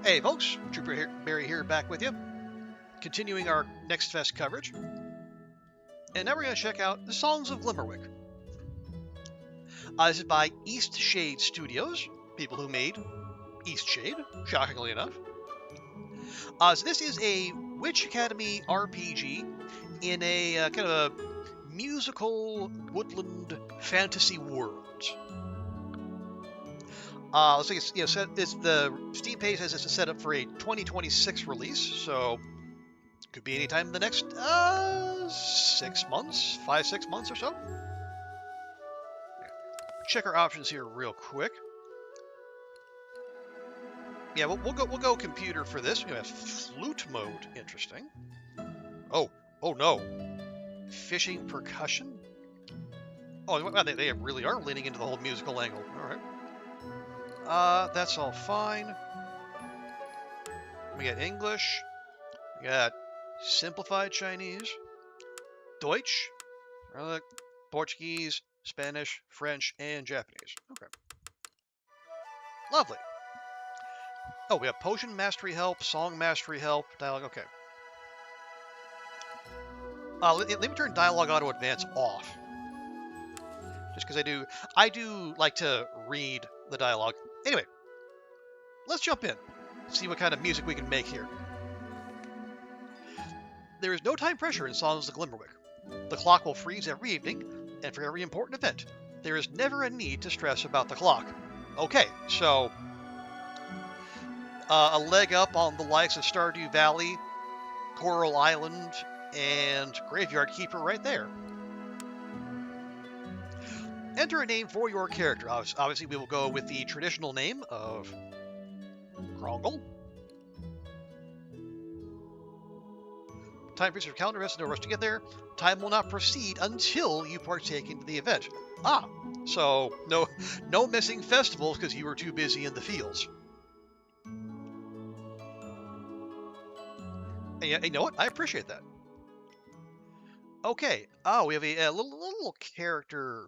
Hey folks, Trooper Barry here back with you, continuing our Next Fest coverage. And now we're going to check out the Songs of Glimmerwick. This is by East Shade Studios, people who made East Shade, shockingly enough. So this is a Witch Academy RPG in a kind of a musical woodland fantasy world. Looks like it's the Steam page says it's set up for a 2026 release, so could be anytime in the next 6 months, 5-6 months or so. Check our options here real quick. Yeah, we'll go computer for this. We have flute mode. Interesting. Oh no, fishing percussion. Oh, wow, they really are leaning into the whole musical angle. All right. That's all fine. We got English. We got simplified Chinese, Deutsch, Portuguese, Spanish, French, and Japanese. Okay. Lovely. Oh, we have potion mastery help, song mastery help, dialogue. Okay. Let me turn dialogue auto advance off, just because I do like to read the dialogue. Anyway, let's jump in, see what kind of music we can make here. There is no time pressure in Songs of Glimmerwick. The clock will freeze every evening, and for every important event, there is never a need to stress about the clock. Okay, so a leg up on the likes of Stardew Valley, Coral Island, and Graveyard Keeper right there. Enter a name for your character. Obviously, we will go with the traditional name of Krongle. Time freeze for calendar rest, no rush to get there. Time will not proceed until you partake in the event. So no missing festivals because you were too busy in the fields. And you know what? I appreciate that. Okay. We have a little character.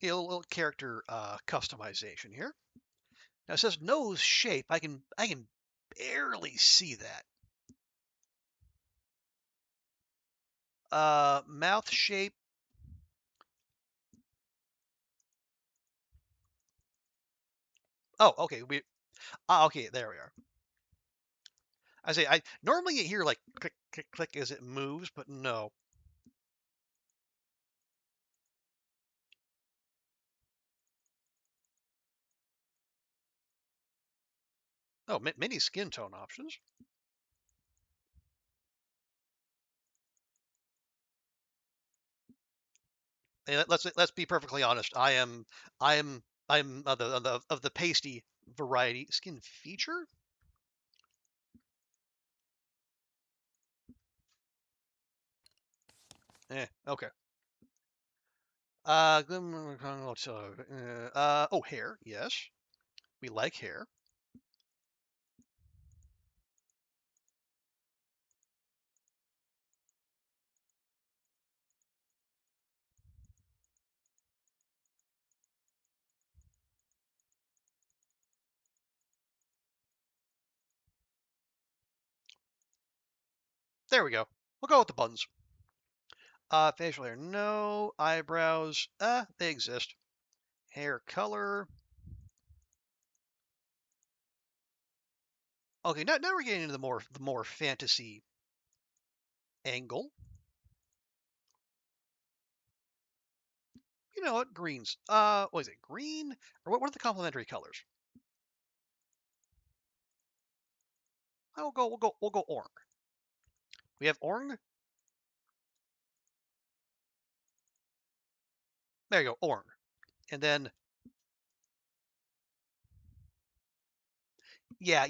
A little character customization here. Now it says nose shape. I can barely see that. Mouth shape. Oh, okay. Okay, there we are. I normally you hear like click, click, click as it moves, but no. Oh, many skin tone options. And let's be perfectly honest. I'm of the pasty variety. Skin feature. Okay. Hair. Yes, we like hair. There we go. We'll go with the buns. Facial hair, no. Eyebrows, they exist. Hair color. Okay, now we're getting into the more fantasy angle. You know what? Greens. What is it? Green? Or what are the complementary colors? We'll go orange. We have orange. There you go, orange. And then yeah,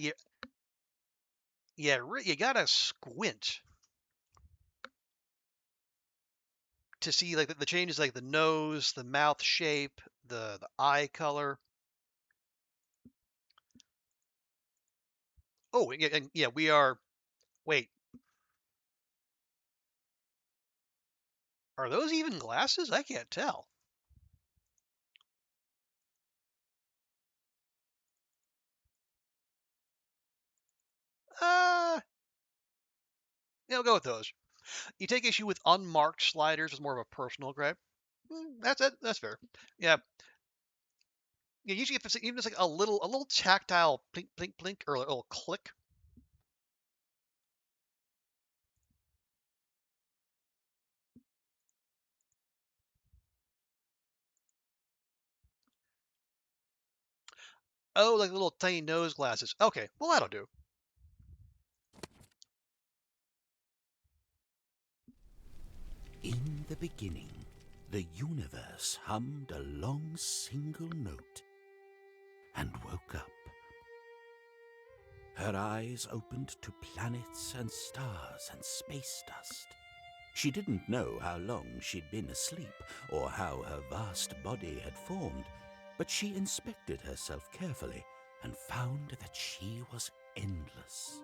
you gotta squint to see like the changes, like the nose, the mouth shape, the eye color. Oh, and yeah, we are. Wait, are those even glasses? I can't tell. Yeah, we'll go with those. You take issue with unmarked sliders as more of a personal gripe. That's it. That's fair. Yeah. Yeah, usually if it's even just like a little tactile blink, blink, blink, or a little click. Oh, like little tiny nose glasses. Okay, well that'll do. In the beginning, the universe hummed a long single note and woke up. Her eyes opened to planets and stars and space dust. She didn't know how long she'd been asleep or how her vast body had formed, but she inspected herself carefully and found that she was endless.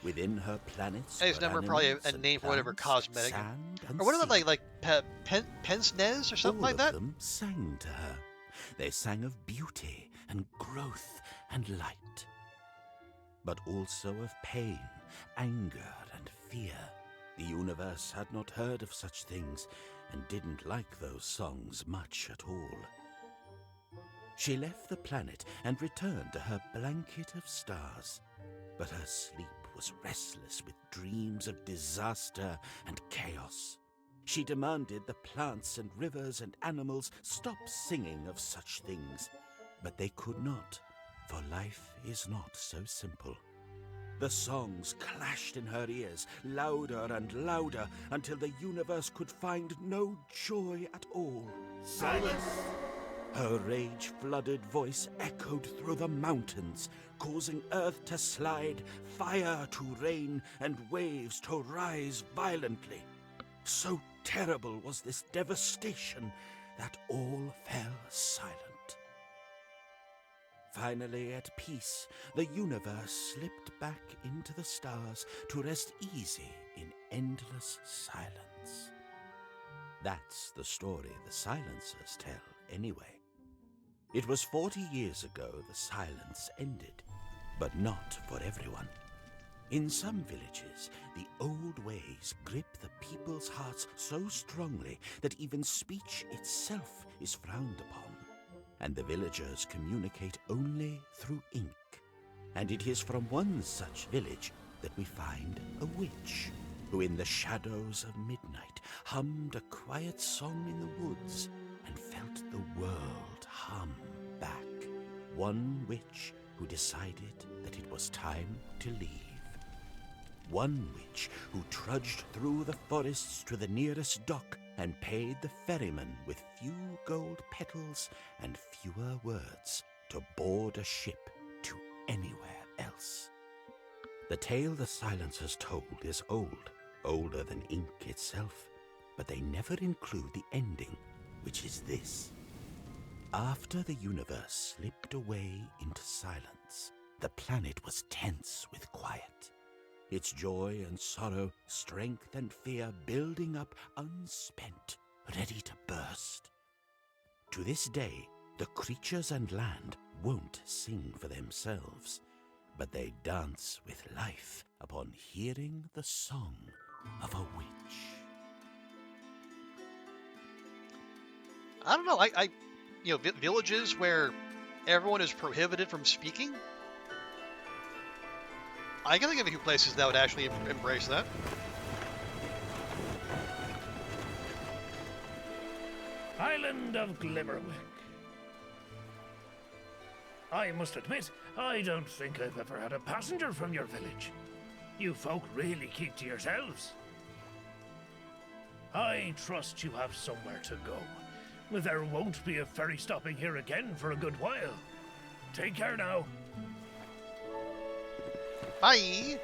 Within her planets His were number probably animals a and name for whatever plants, cosmetic. sand and Or what are sea. they like Pensnez or something All like that? of them sang to her. They sang of beauty and growth and light, but also of pain, anger and fear. The universe had not heard of such things and didn't like those songs much at all. She left the planet and returned to her blanket of stars, but her sleep was restless with dreams of disaster and chaos. She demanded the plants and rivers and animals stop singing of such things, but they could not, for life is not so simple. The songs clashed in her ears, louder and louder, until the universe could find no joy at all. Silence! Her rage-flooded voice echoed through the mountains, causing earth to slide, fire to rain, and waves to rise violently. So terrible was this devastation that all fell silent. Finally, at peace, the universe slipped back into the stars to rest easy in endless silence. That's the story the silencers tell, anyway. It was 40 years ago the silence ended, but not for everyone. In some villages, the old ways grip the people's hearts so strongly that even speech itself is frowned upon, and the villagers communicate only through ink. And it is from one such village that we find a witch, who in the shadows of midnight hummed a quiet song in the woods and felt the world hum back. One witch who decided that it was time to leave. One witch who trudged through the forests to the nearest dock and paid the ferryman with few gold petals and fewer words to board a ship to anywhere else. The tale the silencers told is old, older than ink itself, but they never include the ending, which is this. After the universe slipped away into silence, the planet was tense with quiet. Its joy and sorrow, strength and fear building up unspent, ready to burst. To this day, the creatures and land won't sing for themselves, but they dance with life upon hearing the song of a witch. I don't know. Villages where everyone is prohibited from speaking. I can think of a few places that would actually embrace that. Island of Glimmerwick. I must admit, I don't think I've ever had a passenger from your village. You folk really keep to yourselves. I trust you have somewhere to go. There won't be a ferry stopping here again for a good while. Take care now. Bye.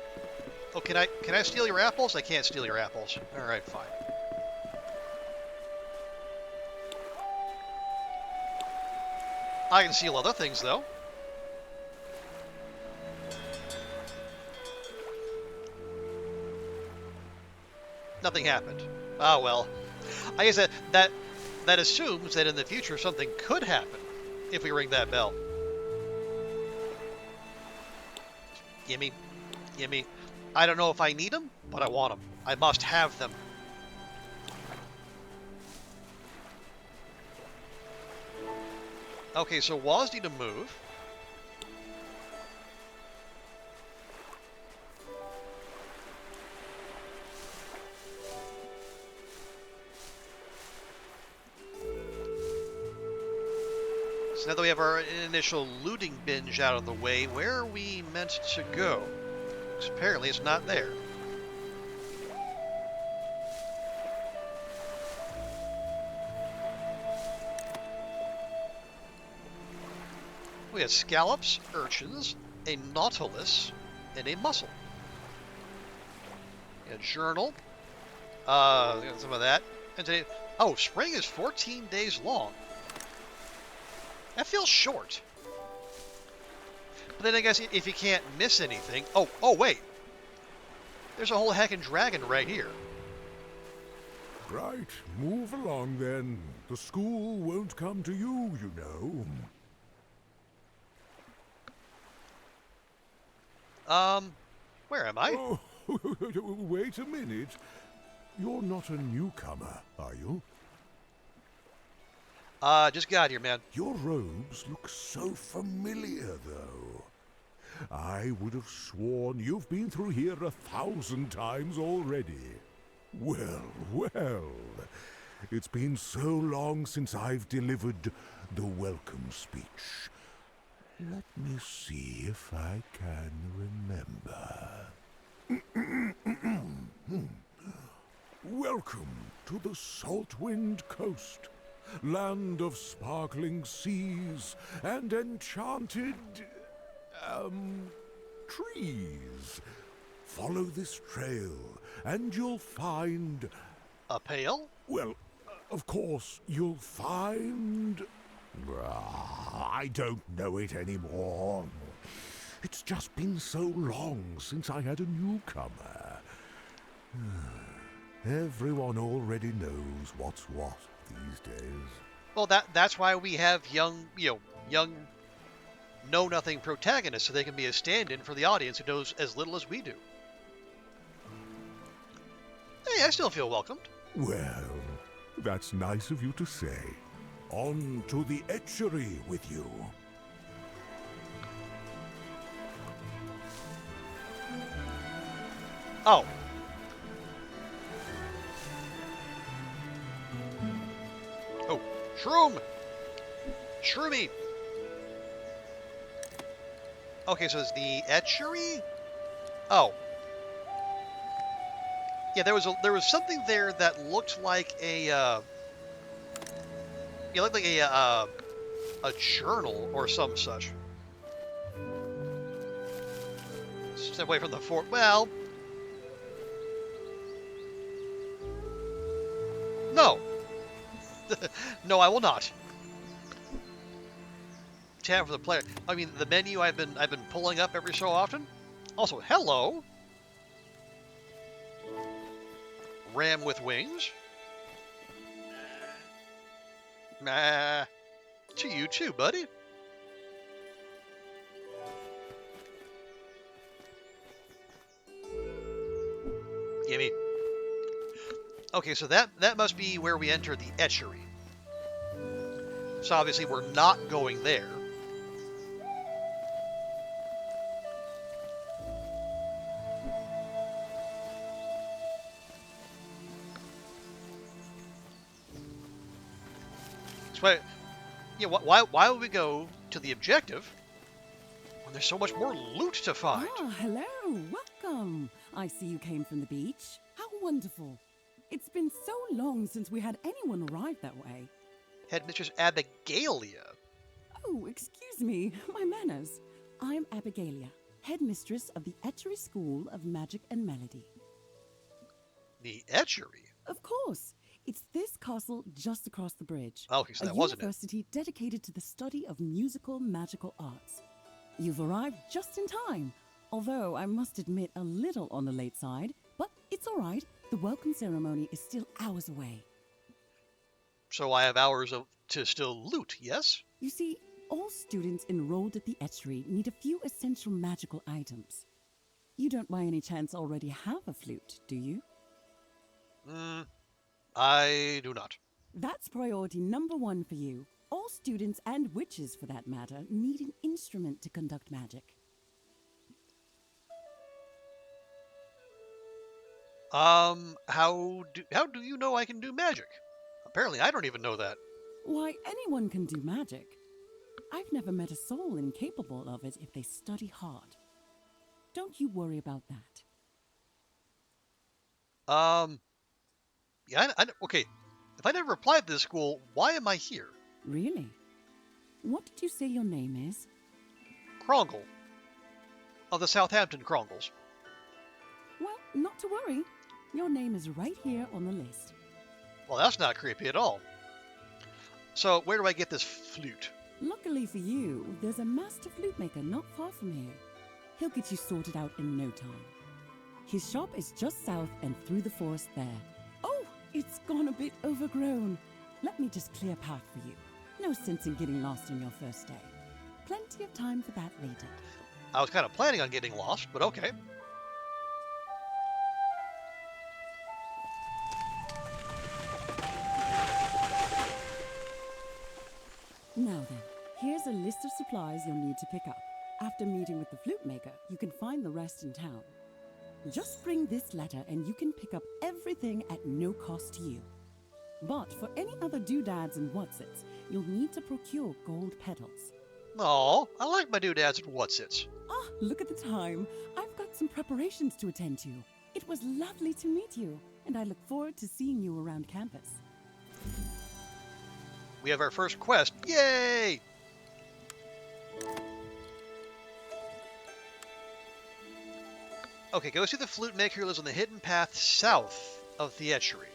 Oh, can I steal your apples? I can't steal your apples. All right, fine. I can steal other things though. Nothing happened. Ah, well. I guess that assumes that in the future something could happen if we ring that bell. Gimme. I don't know if I need them, but I want them. I must have them. Okay, so walls need to move. So now that we have our initial looting binge out of the way, where are we meant to go? Because apparently it's not there. We have scallops, urchins, a nautilus, and a mussel. A journal. Some of that. And today, oh, spring is 14 days long. That feels short. But then I guess if you can't miss anything... Oh, wait. There's a whole heckin' dragon right here. Right, move along then. The school won't come to you, you know. Where am I? Oh, wait a minute. You're not a newcomer, are you? Just got here, man. Your robes look so familiar, though. I would have sworn you've been through here 1,000 times already. Well, well. It's been so long since I've delivered the welcome speech. Let me see if I can remember. Welcome to the Saltwind Coast, land of sparkling seas and enchanted, trees. Follow this trail and you'll find... A pail? Well, of course, you'll find... I don't know it anymore. It's just been so long since I had a newcomer. Everyone already knows what's what these days. Well, that's why we have young know-nothing protagonists, so they can be a stand-in for the audience who knows as little as we do. Hey, I still feel welcomed. Well, that's nice of you to say. On to the etchery with you. Oh. Oh, shroom! Shroomy! Okay, so it's the etchery? Oh. Yeah, there was something there that looked like a looked like a journal or some such. Step away from the fort. Well, no, no, I will not. Tab for the player. I mean, the menu I've been pulling up every so often. Also, hello, ram with wings. Nah, to you too, buddy. Gimme. Okay, so that must be where we enter the etchery. So obviously we're not going there. But yeah, why would we go to the objective when there's so much more loot to find? Ah, hello, welcome. I see you came from the beach. How wonderful. It's been so long since we had anyone arrive that way. Headmistress Abigalia. Oh, excuse me, my manners. I'm Abigalia, headmistress of the Etchery School of Magic and Melody. The etchery? Of course. It's this castle just across the bridge. Okay, so that wasn't it. A university dedicated to the study of musical magical arts. You've arrived just in time, although I must admit a little on the late side, but it's all right. The welcome ceremony is still hours away. So I have hours to still loot, yes? You see, all students enrolled at the Etchery need a few essential magical items. You don't by any chance already have a flute, do you? I do not. That's priority number one for you. All students, and witches for that matter, need an instrument to conduct magic. How do you know I can do magic? Apparently, I don't even know that. Why, anyone can do magic. I've never met a soul incapable of it if they study hard. Don't you worry about that. Yeah, okay. If I never applied to this school, why am I here? Really? What did you say your name is? Krongle. Of the Southampton Krongles. Well, not to worry. Your name is right here on the list. Well, that's not creepy at all. So, where do I get this flute? Luckily for you, there's a master flute maker not far from here. He'll get you sorted out in no time. His shop is just south and through the forest there. Oh, it's gone a bit overgrown. Let me just clear a path for you. No sense in getting lost on your first day. Plenty of time for that later. I was kind of planning on getting lost, but okay. Now then, here's a list of supplies you'll need to pick up. After meeting with the flute maker, you can find the rest in town. Just bring this letter and you can pick up everything at no cost to you. But for any other doodads and whatsits, you'll need to procure gold petals. Aw, I like my doodads and whatsits. Ah, look at the time. I've got some preparations to attend to. It was lovely to meet you, and I look forward to seeing you around campus. We have our first quest. Yay! Okay, go see the flute maker who lives on the hidden path south of the etchery.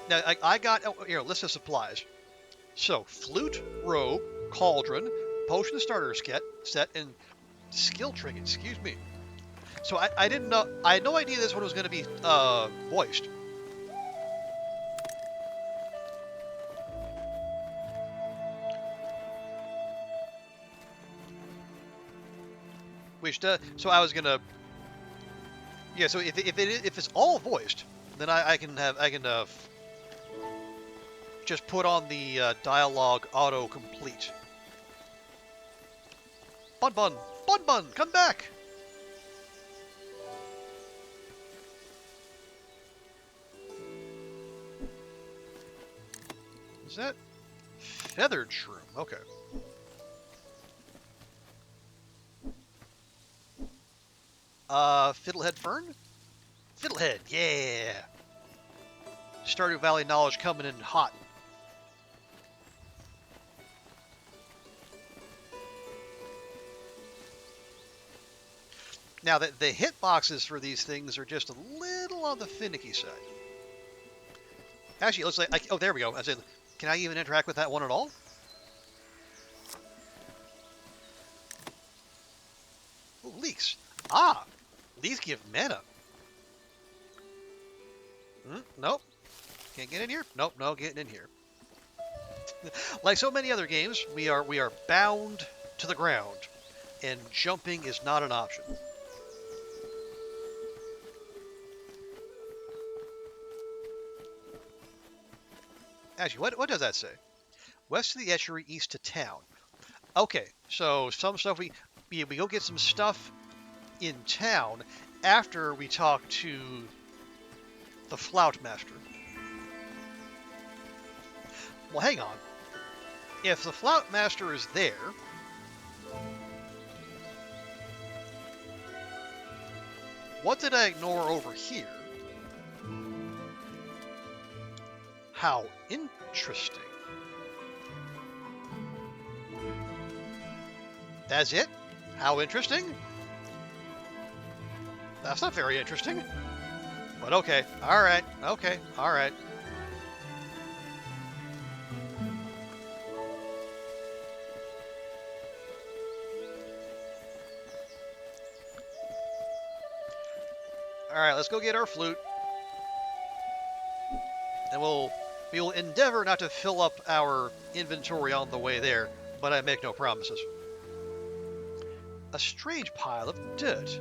Now, I got here, list of supplies. So, flute, robe, cauldron, potion starter set, and skill trinket. Excuse me. So I didn't know. I had no idea this one was going to be voiced. Which does. So I was gonna. Yeah. So if it's all voiced, then I can just put on the dialogue auto-complete. Bun Bun, come back! Is that feathered shroom? Okay. Fiddlehead Fern? Fiddlehead, yeah! Stardew Valley knowledge coming in hot. Now, the hitboxes for these things are just a little on the finicky side. Actually, it looks like... oh, there we go. I said, can I even interact with that one at all? Ooh, leaks. Ah! Leaks give mana. Nope. Can't get in here? Nope, no getting in here. Like so many other games, we are bound to the ground, and jumping is not an option. Actually, what does that say? West of the Etchery, east to town. Okay, so some stuff we go get some stuff in town after we talk to the Flout Master. Well, hang on. If the Flout Master is there, what did I ignore over here? How interesting. That's it? How interesting? That's not very interesting. But okay. Alright. Okay. Alright. Alright, let's go get our flute. And we will endeavor not to fill up our inventory on the way there, but I make no promises. a strange pile of dirt.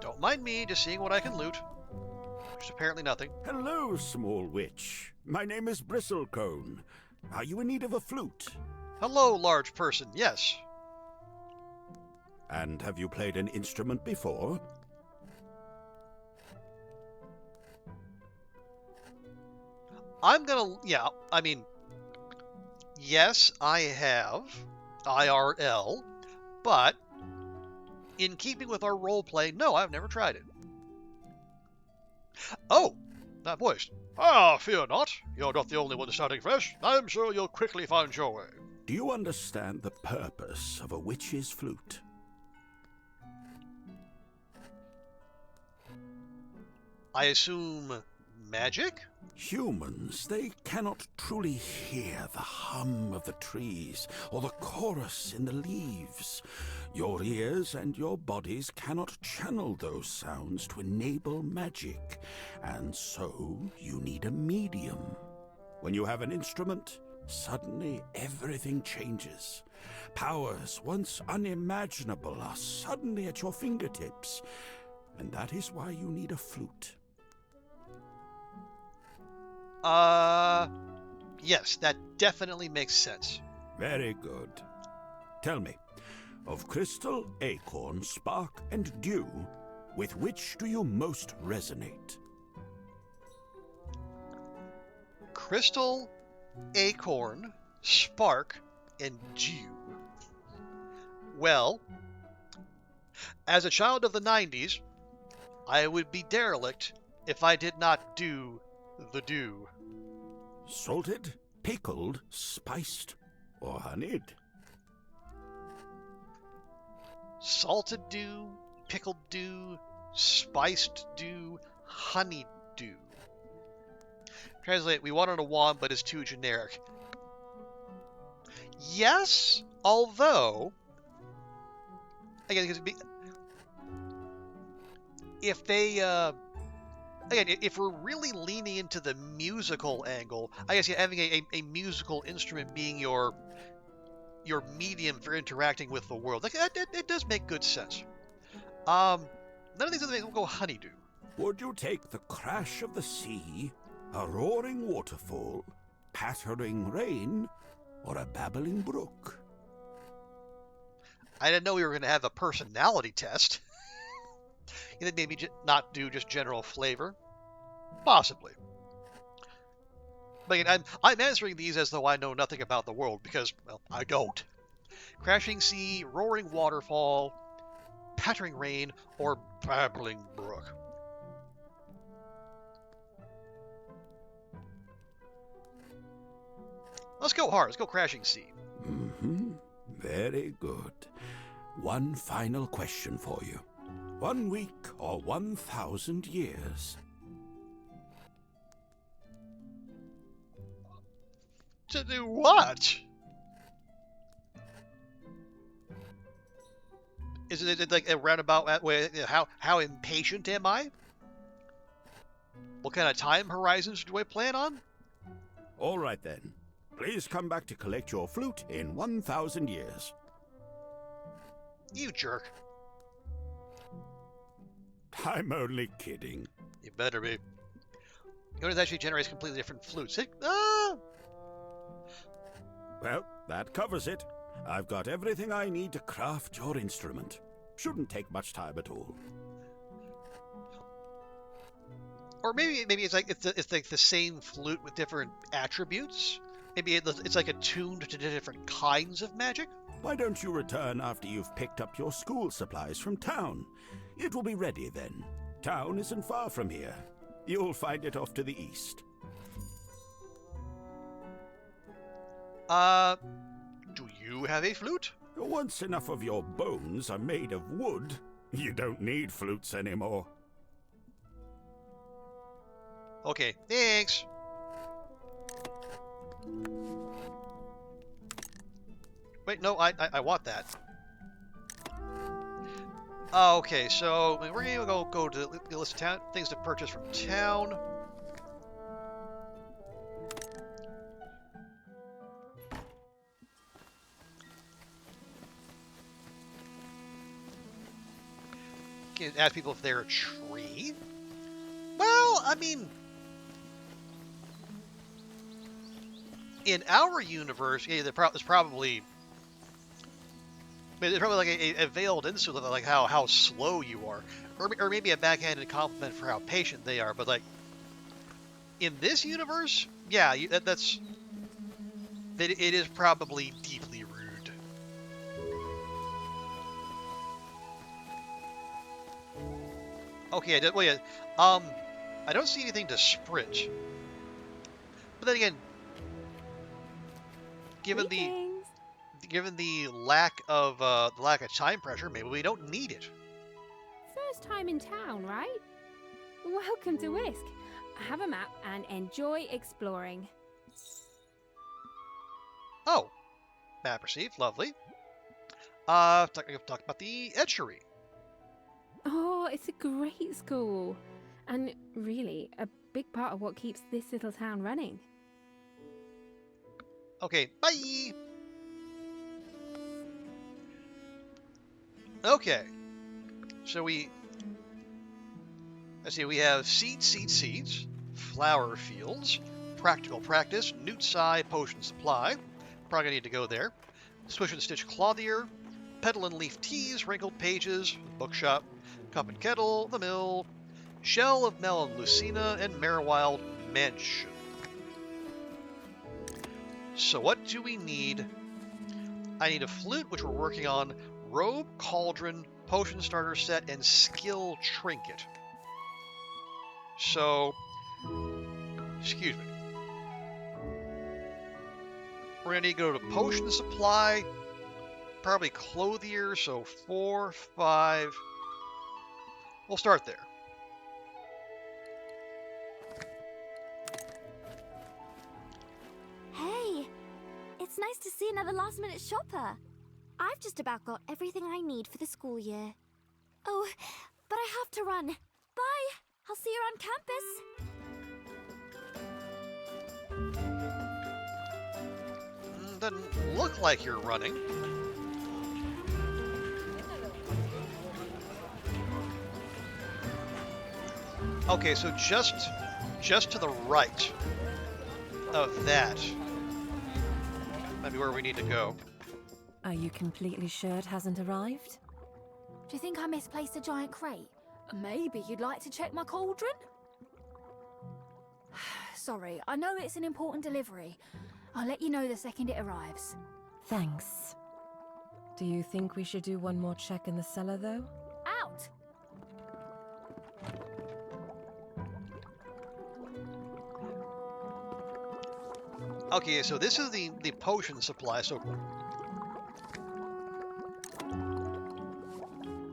Don't mind me, just seeing what I can loot. Which is apparently nothing. Hello, small witch. My name is Bristlecone. Are you in need of a flute? Hello, large person. Yes. And have you played an instrument before? Yes, I have. IRL. But, in keeping with our role-play, no, I've never tried it. Oh, that voice. Ah, fear not. You're not the only one starting fresh. I'm sure you'll quickly find your way. Do you understand the purpose of a witch's flute? I assume magic? Humans, they cannot truly hear the hum of the trees or the chorus in the leaves. Your ears and your bodies cannot channel those sounds to enable magic, and so you need a medium. When you have an instrument, suddenly everything changes. Powers once unimaginable are suddenly at your fingertips, and that is why you need a flute. Yes, that definitely makes sense. Very good. Tell me, of crystal, acorn, spark, and dew, with which do you most resonate? Crystal, acorn, spark, and dew. Well, as a child of the 90s, I would be derelict if I did not do the dew. Salted, pickled, spiced, or honeyed? Salted dew, pickled dew, spiced dew, honeyed dew. Translate, we wanted a wand, but it's too generic. Yes, although... Again, if they... Again, if we're really leaning into the musical angle, I guess having a musical instrument being your medium for interacting with the world, like it does make good sense. None of these other things will go honeydew. Would you take the crash of the sea, a roaring waterfall, pattering rain, or a babbling brook? I didn't know we were going to have a personality test. You think maybe not do just general flavor? Possibly. But again, I'm answering these as though I know nothing about the world, because, well, I don't. Crashing sea, roaring waterfall, pattering rain, or babbling brook. Let's go hard. Let's go crashing sea. Mm-hmm. Very good. One final question for you. 1 week or 1,000 years? To do what? Is it like a roundabout way? How impatient am I? What kind of time horizons do I plan on? All right then. Please come back to collect your flute in 1,000 years. You jerk. I'm only kidding. You better be. Yours actually generates completely different flutes. Well, that covers it. I've got everything I need to craft your instrument. Shouldn't take much time at all. Or maybe it's like the same flute with different attributes. Maybe it's like attuned to different kinds of magic. Why don't you return after you've picked up your school supplies from town? It will be ready then. Town isn't far from here. You'll find it off to the east. Do you have a flute? Once enough of your bones are made of wood, you don't need flutes anymore. Okay, thanks. Wait, no, I want that. Okay, so we're gonna go to the list of town things to purchase from town. Can ask people if they're a tree. Well, I mean, in our universe, yeah, there's probably. I mean, there's probably like a veiled insult of like how slow you are, or maybe a backhanded compliment for how patient they are. But like in this universe, yeah, it is probably deeply rude. Okay, well, yeah, I don't see anything to sprint. But then again, given the lack of time pressure, maybe we don't need it. First time in town, right? Welcome to Whisk. Have a map and enjoy exploring. Oh, map received, lovely. Talk about the etchery. Oh, it's a great school. And really, a big part of what keeps this little town running. Okay, bye! Okay, so let's see, we have seeds, flower fields, practical practice, newt side, potion supply. Probably gonna need to go there. Swish and stitch clothier, petal and leaf teas, wrinkled pages, bookshop, cup and kettle, the mill, shell of melon lucina, and Mariwild mansion. So what do we need? I need a flute, which we're working on, robe, cauldron, potion starter set, and skill trinket. So, excuse me. We're gonna need to go to potion supply, probably clothier, so 4, 5. We'll start there. Hey, it's nice to see another last-minute shopper. I've just about got everything I need for the school year. Oh, but I have to run. Bye! I'll see you around campus. Doesn't look like you're running. Okay, so just to the right of that might be where we need to go. Are you completely sure it hasn't arrived? Do you think I misplaced a giant crate? Maybe you'd like to check my cauldron? Sorry, I know it's an important delivery. I'll let you know the second it arrives. Thanks. Do you think we should do one more check in the cellar, though? Out! Okay, so this is the potion supply, so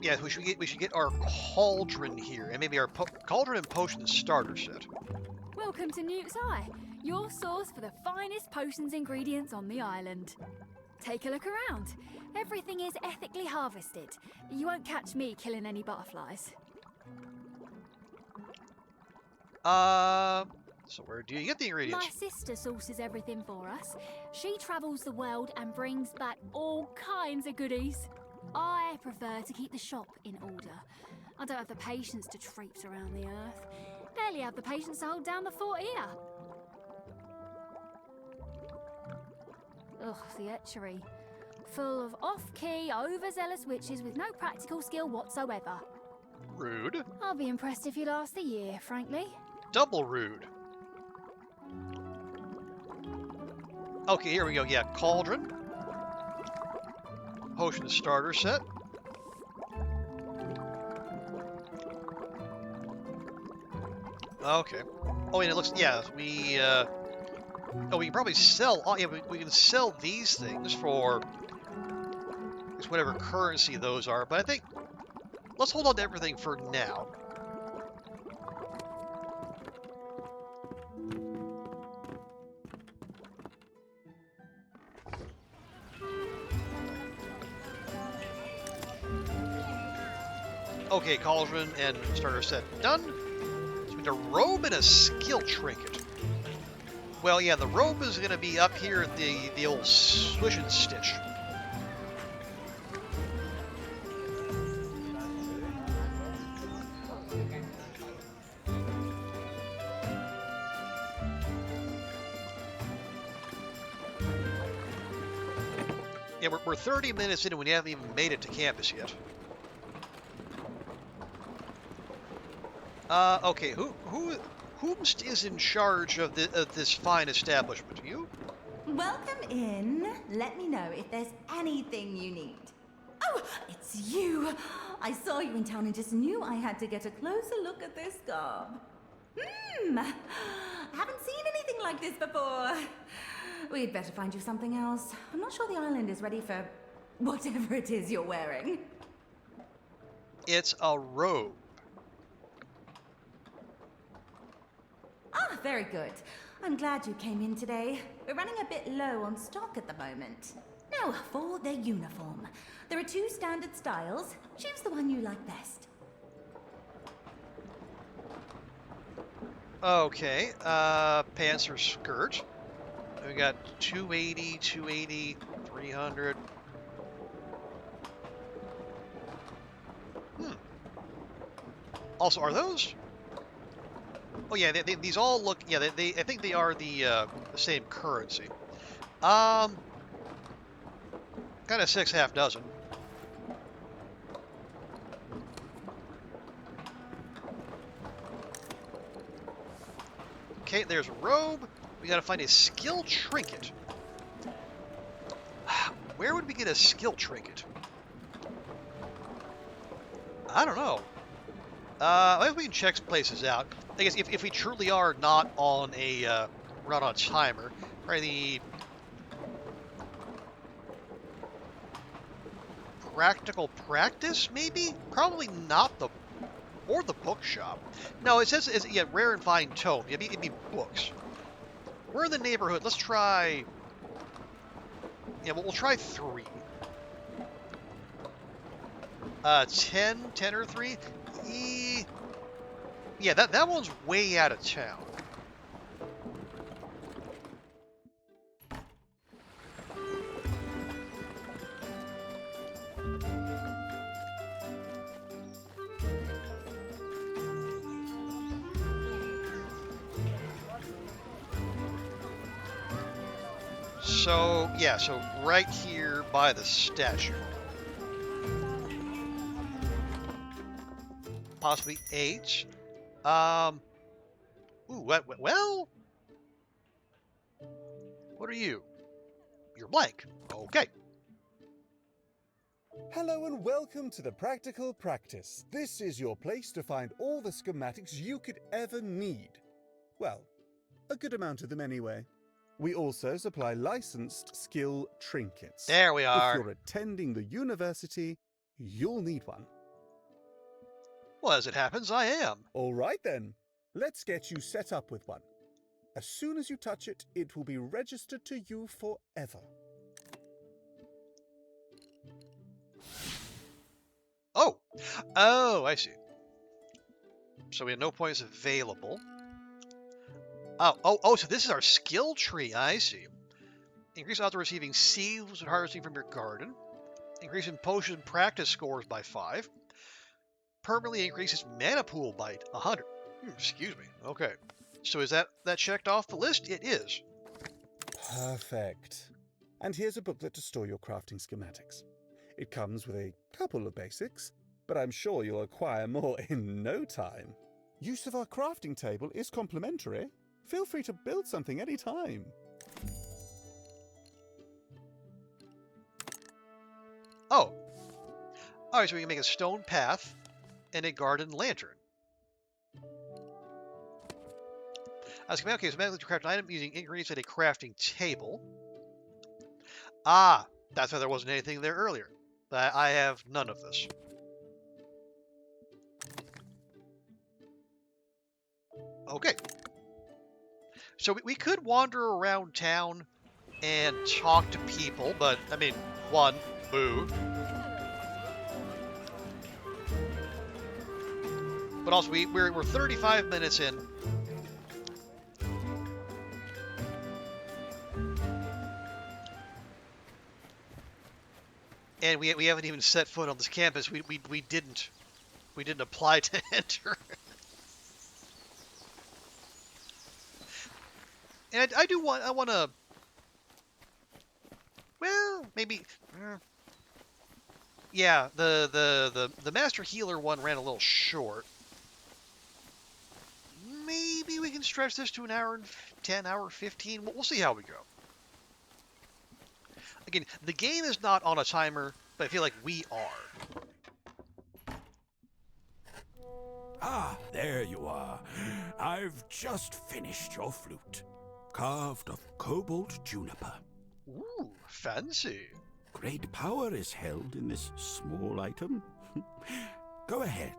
yeah, we should get our cauldron here, and maybe our cauldron and potion starter set. Welcome to Newt's Eye, your source for the finest potions ingredients on the island. Take a look around. Everything is ethically harvested. You won't catch me killing any butterflies. So where do you get the ingredients? My sister sources everything for us. She travels the world and brings back all kinds of goodies. I prefer to keep the shop in order. I don't have the patience to traipse around the earth. Barely have the patience to hold down the fort here. Ugh, the etchery. Full of off-key, overzealous witches with no practical skill whatsoever. Rude. I'll be impressed if you last the year, frankly. Double rude. Okay, here we go. Yeah, cauldron. Potion starter set. Okay. Oh, and it looks, yeah, we can probably sell, oh, yeah, we can sell these things for just whatever currency those are, but I think, let's hold on to everything for now. Okay, cauldron and starter set done. So we need a robe and a skill trinket. Well, yeah, the robe is going to be up here at the old swish and stitch. Yeah, we're 30 minutes in and we haven't even made it to campus yet. Okay, whomst is in charge of this fine establishment? You? Welcome in. Let me know if there's anything you need. Oh, it's you. I saw you in town and just knew I had to get a closer look at this garb. Haven't seen anything like this before. We'd better find you something else. I'm not sure the island is ready for whatever it is you're wearing. It's a robe. Ah, very good. I'm glad you came in today. We're running a bit low on stock at the moment. Now, for the uniform. There are 2 standard styles. Choose the one you like best. Okay, pants or skirt. We got 280, 280, 300. Also, are those? Oh yeah, these all look. Yeah, I think they are the same currency. Kind of 6 half dozen. Okay, there's a robe. We gotta find a skill trinket. Where would we get a skill trinket? I don't know. I think we can check places out. I guess if we truly are not on a timer, or the practical practice, maybe? Probably not the or the bookshop. No, it says yeah, rare and fine tome. It'd be books. We're in the neighborhood. Let's try. Yeah, we'll try 3. 10 or 3. Yeah, that one's way out of town. So, yeah, so right here by the statue. Possibly 8. Well, what are you? You're blank. Okay. Hello and welcome to the Practical Practice. This is your place to find all the schematics you could ever need. Well, a good amount of them anyway. We also supply licensed skill trinkets. There we are. If you're attending the university, you'll need one. Well, as it happens, I am. All right then, let's get you set up with one. As soon as you touch it, it will be registered to you forever. Oh, I see. So we have no points available. Oh, so this is our skill tree, I see. Increase odds of receiving seeds and harvesting from your garden. Increase in potion practice scores by 5. Permanently increases mana pool by 100. Excuse me. Okay. So is that checked off the list? It is. Perfect. And here's a booklet to store your crafting schematics. It comes with a couple of basics, but I'm sure you'll acquire more in no time. Use of our crafting table is complimentary. Feel free to build something anytime. Oh. Alright, so we can make a stone path and a garden lantern. Okay, so magically craft an item using ingredients at a crafting table. Ah, that's why there wasn't anything there earlier. I have none of this. Okay. So we could wander around town and talk to people, but, I mean, 1, boo. But also, we're 35 minutes in. And we haven't even set foot on this campus. We didn't apply to enter. And I want to, well, maybe, yeah, the Master Healer one ran a little short. Maybe we can stretch this to an hour and 10, hour 15. We'll see how we go. Again, the game is not on a timer, but I feel like we are. Ah, there you are. I've just finished your flute. Carved of cobalt juniper. Ooh, fancy. Great power is held in this small item. Go ahead,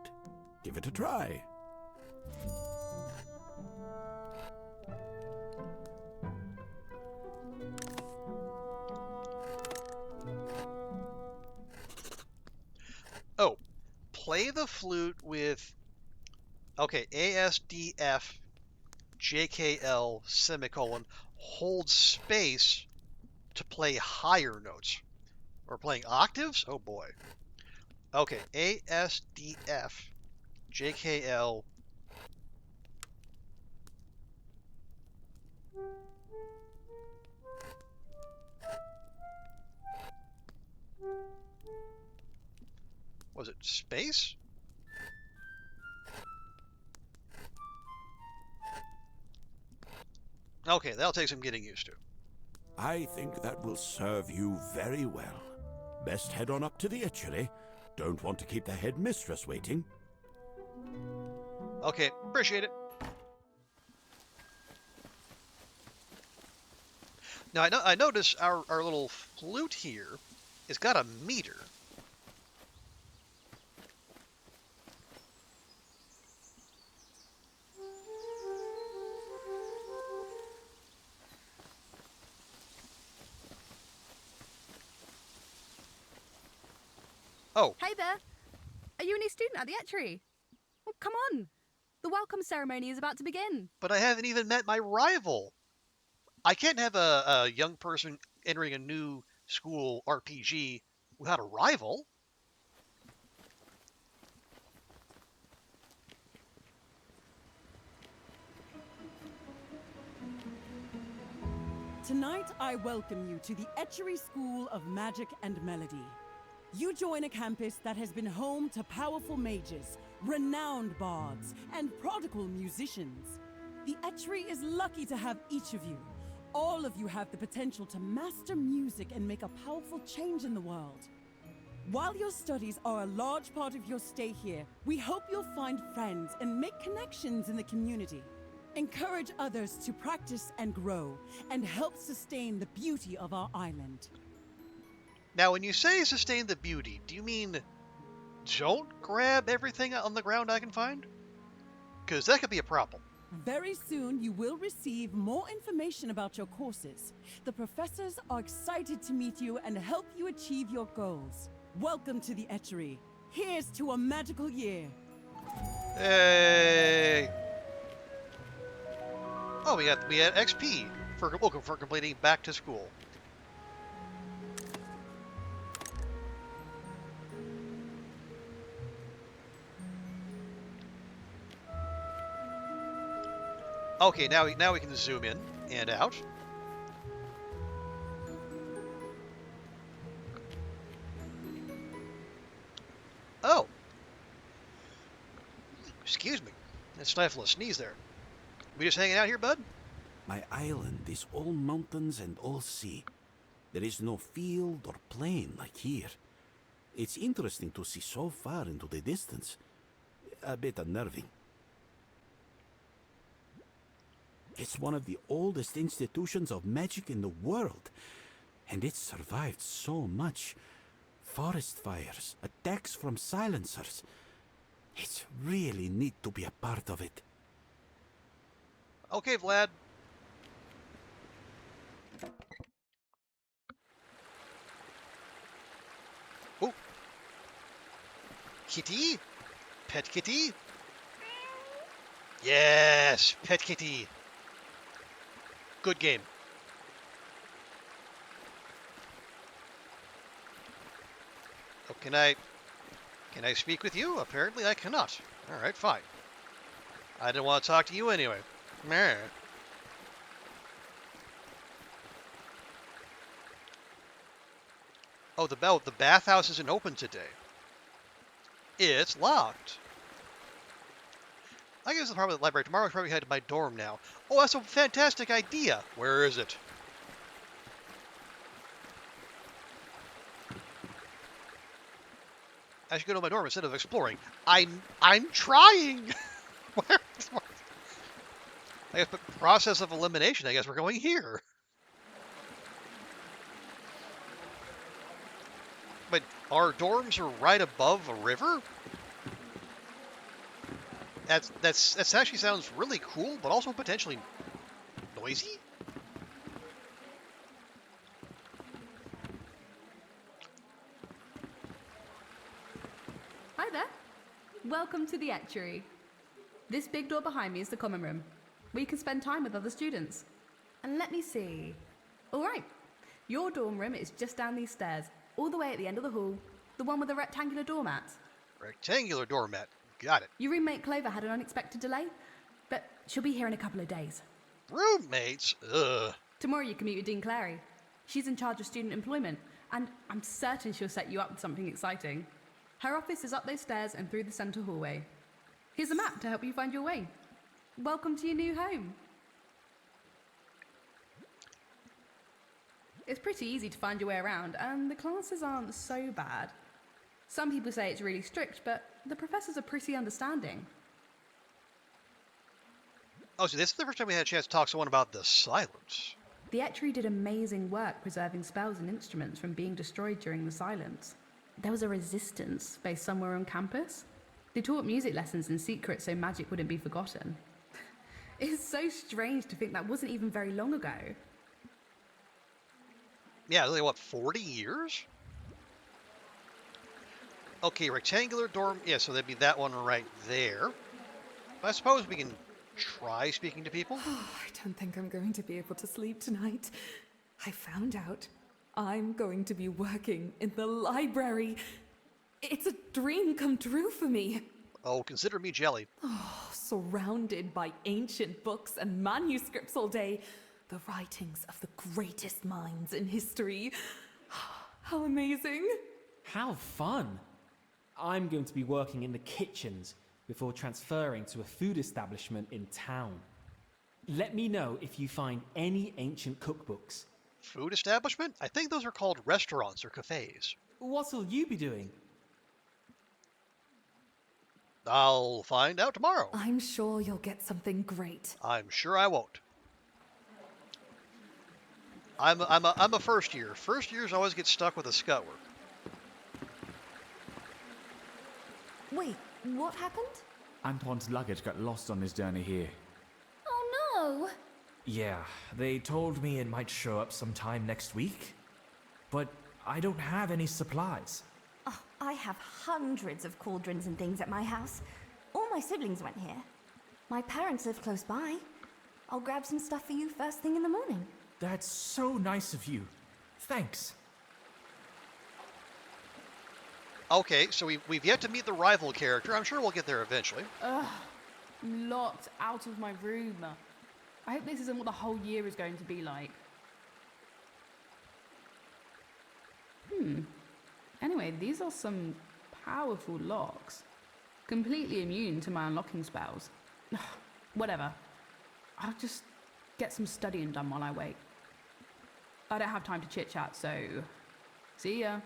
give it a try. Oh, play the flute with, okay, ASDF JKL semicolon, hold space to play higher notes. We're playing octaves? Oh boy. Okay, ASDF JKL. Was it space? Okay, that'll take some getting used to. I think that will serve you very well. Best head on up to the etchery. Don't want to keep the headmistress waiting. Okay, appreciate it. Now, I notice our little flute here has got a meter. Oh. Hey there. Are you a new student at the Etchery? Well, come on. The welcome ceremony is about to begin. But I haven't even met my rival. I can't have a young person entering a new school RPG without a rival. Tonight, I welcome you to the Etchery School of Magic and Melody. You join a campus that has been home to powerful mages, renowned bards, and prodigal musicians. The Etchery is lucky to have each of you. All of you have the potential to master music and make a powerful change in the world. While your studies are a large part of your stay here, we hope you'll find friends and make connections in the community. Encourage others to practice and grow, and help sustain the beauty of our island. Now, when you say sustain the beauty, do you mean don't grab everything on the ground I can find? Because that could be a problem. Very soon, you will receive more information about your courses. The professors are excited to meet you and help you achieve your goals. Welcome to the Etchery. Here's to a magical year. Hey! Oh, we had XP for completing back to school. Okay, now we can zoom in and out. Oh. Excuse me. That stifle a sneeze there. We just hanging out here, bud? My island is all mountains and all sea. There is no field or plain like here. It's interesting to see so far into the distance. A bit unnerving. It's one of the oldest institutions of magic in the world, and it's survived so much. Forest fires, attacks from silencers. It's really neat to be a part of it. Okay, Vlad. Oh. Kitty? Pet kitty? Yes, Pet Kitty. Good game. Oh, can I speak with you? Apparently I cannot. All right, fine. I didn't want to talk to you anyway. Meh. Oh, the bathhouse isn't open today. It's locked. I guess the problem with the library tomorrow is probably headed to my dorm now. Oh, that's a fantastic idea. Where is it? I should go to my dorm instead of exploring. I'm trying. I guess, but process of elimination. I guess we're going here. But our dorms are right above a river. That actually sounds really cool, but also potentially noisy. Hi there. Welcome to the Etchery. This big door behind me is the common room, where you can spend time with other students. And let me see. All right. Your dorm room is just down these stairs, all the way at the end of the hall, the one with the rectangular doormat. Rectangular doormat. Got it. Your roommate Clover had an unexpected delay, but she'll be here in a couple of days. Roommates? Ugh. Tomorrow you can meet with Dean Clary. She's in charge of student employment, and I'm certain she'll set you up with something exciting. Her office is up those stairs and through the centre hallway. Here's a map to help you find your way. Welcome to your new home. It's pretty easy to find your way around, and the classes aren't so bad. Some people say it's really strict, but the professors are pretty understanding. Oh, so this is the first time we had a chance to talk to someone about the silence. The Etchery did amazing work preserving spells and instruments from being destroyed during the silence. There was a resistance based somewhere on campus. They taught music lessons in secret so magic wouldn't be forgotten. It's so strange to think that wasn't even very long ago. Yeah, like what, 40 years? Okay, rectangular dorm. Yeah, so that'd be that one right there. But I suppose we can try speaking to people. Oh, I don't think I'm going to be able to sleep tonight. I found out I'm going to be working in the library. It's a dream come true for me. Oh, consider me jelly. Oh, surrounded by ancient books and manuscripts all day. The writings of the greatest minds in history. How amazing. How fun. I'm going to be working in the kitchens before transferring to a food establishment in town. Let me know if you find any ancient cookbooks. Food establishment? I think those are called restaurants or cafes. What'll you be doing? I'll find out tomorrow. I'm sure you'll get something great. I'm sure I won't. I'm a first year. First years always get stuck with a scut work. Wait, what happened? Antoine's luggage got lost on his journey here. Oh no! Yeah, they told me it might show up sometime next week. But I don't have any supplies. Oh, I have hundreds of cauldrons and things at my house. All my siblings went here. My parents live close by. I'll grab some stuff for you first thing in the morning. That's so nice of you. Thanks. Okay, so we've yet to meet the rival character. I'm sure we'll get there eventually. Ugh, I'm locked out of my room. I hope this isn't what the whole year is going to be like. Anyway, these are some powerful locks. Completely immune to my unlocking spells. Whatever. I'll just get some studying done while I wait. I don't have time to chit-chat, so see ya.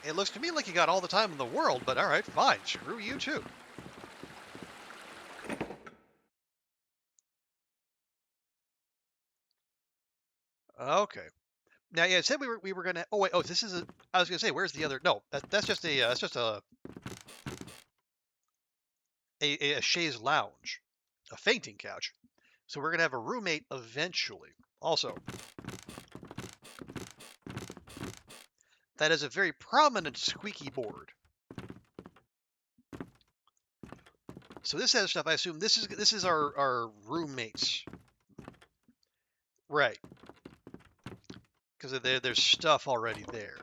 It looks to me like you got all the time in the world, but alright, fine. Screw you too. Okay. Now, yeah, it said we were gonna. Oh wait. Oh, this is a. I was gonna say, where's the other? No, that's just a. That's just a chaise lounge, a fainting couch. So we're gonna have a roommate eventually. Also, that is a very prominent squeaky board. So this has stuff. I assume this is our roommates, right? Because there's stuff already there.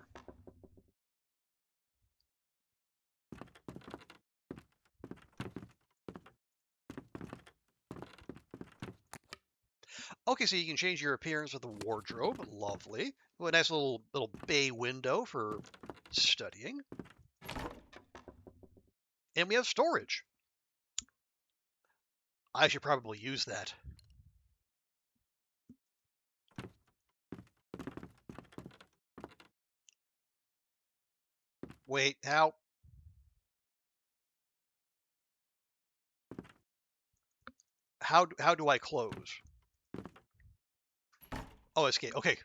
Okay, so you can change your appearance with the wardrobe. Lovely. Well, a nice little bay window for studying. And we have storage. I should probably use that. Wait, how do I close? Oh, escape. Okay.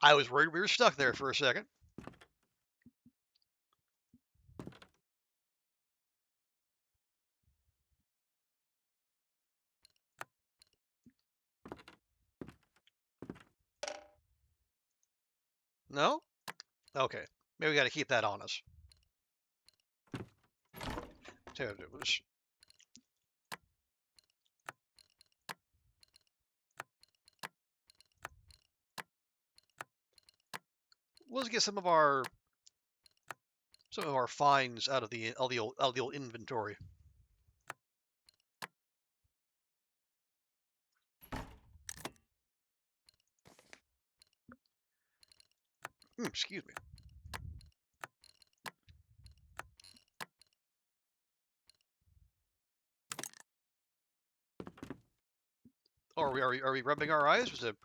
I was worried we were stuck there for a second. No? Okay. Maybe we got to keep that on us. Let's get some of our finds out of the old inventory. Excuse me. Oh, are we rubbing our eyes? Was it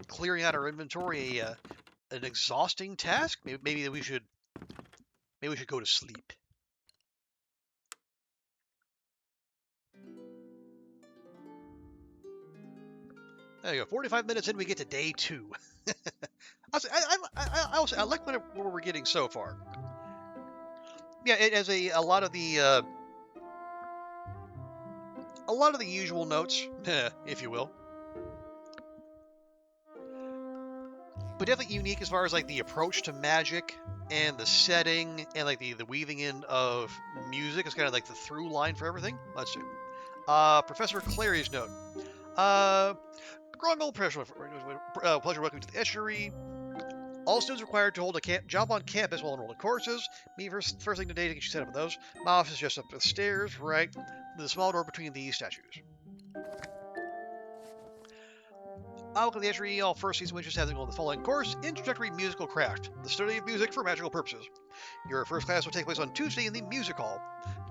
clearing out our inventory an exhausting task? Maybe we should go to sleep. There you go. 45 minutes in, we get to day 2. I like where we're getting so far. Yeah, it has a lot of the usual notes, if you will, but definitely unique as far as like the approach to magic and the setting and like the weaving in of music. It's kind of like the through line for everything. Let's see. Professor Clary's note. Growing old pleasure welcome to the estuary. All students required to hold a job on campus while enrolled in courses. Me first thing today to get you set up with those. My office is just up the stairs, right? The small door between these statues. Welcome to the estuary. All first season witches have the following course: Introductory Musical Craft, the study of music for magical purposes. Your first class will take place on Tuesday in the music hall.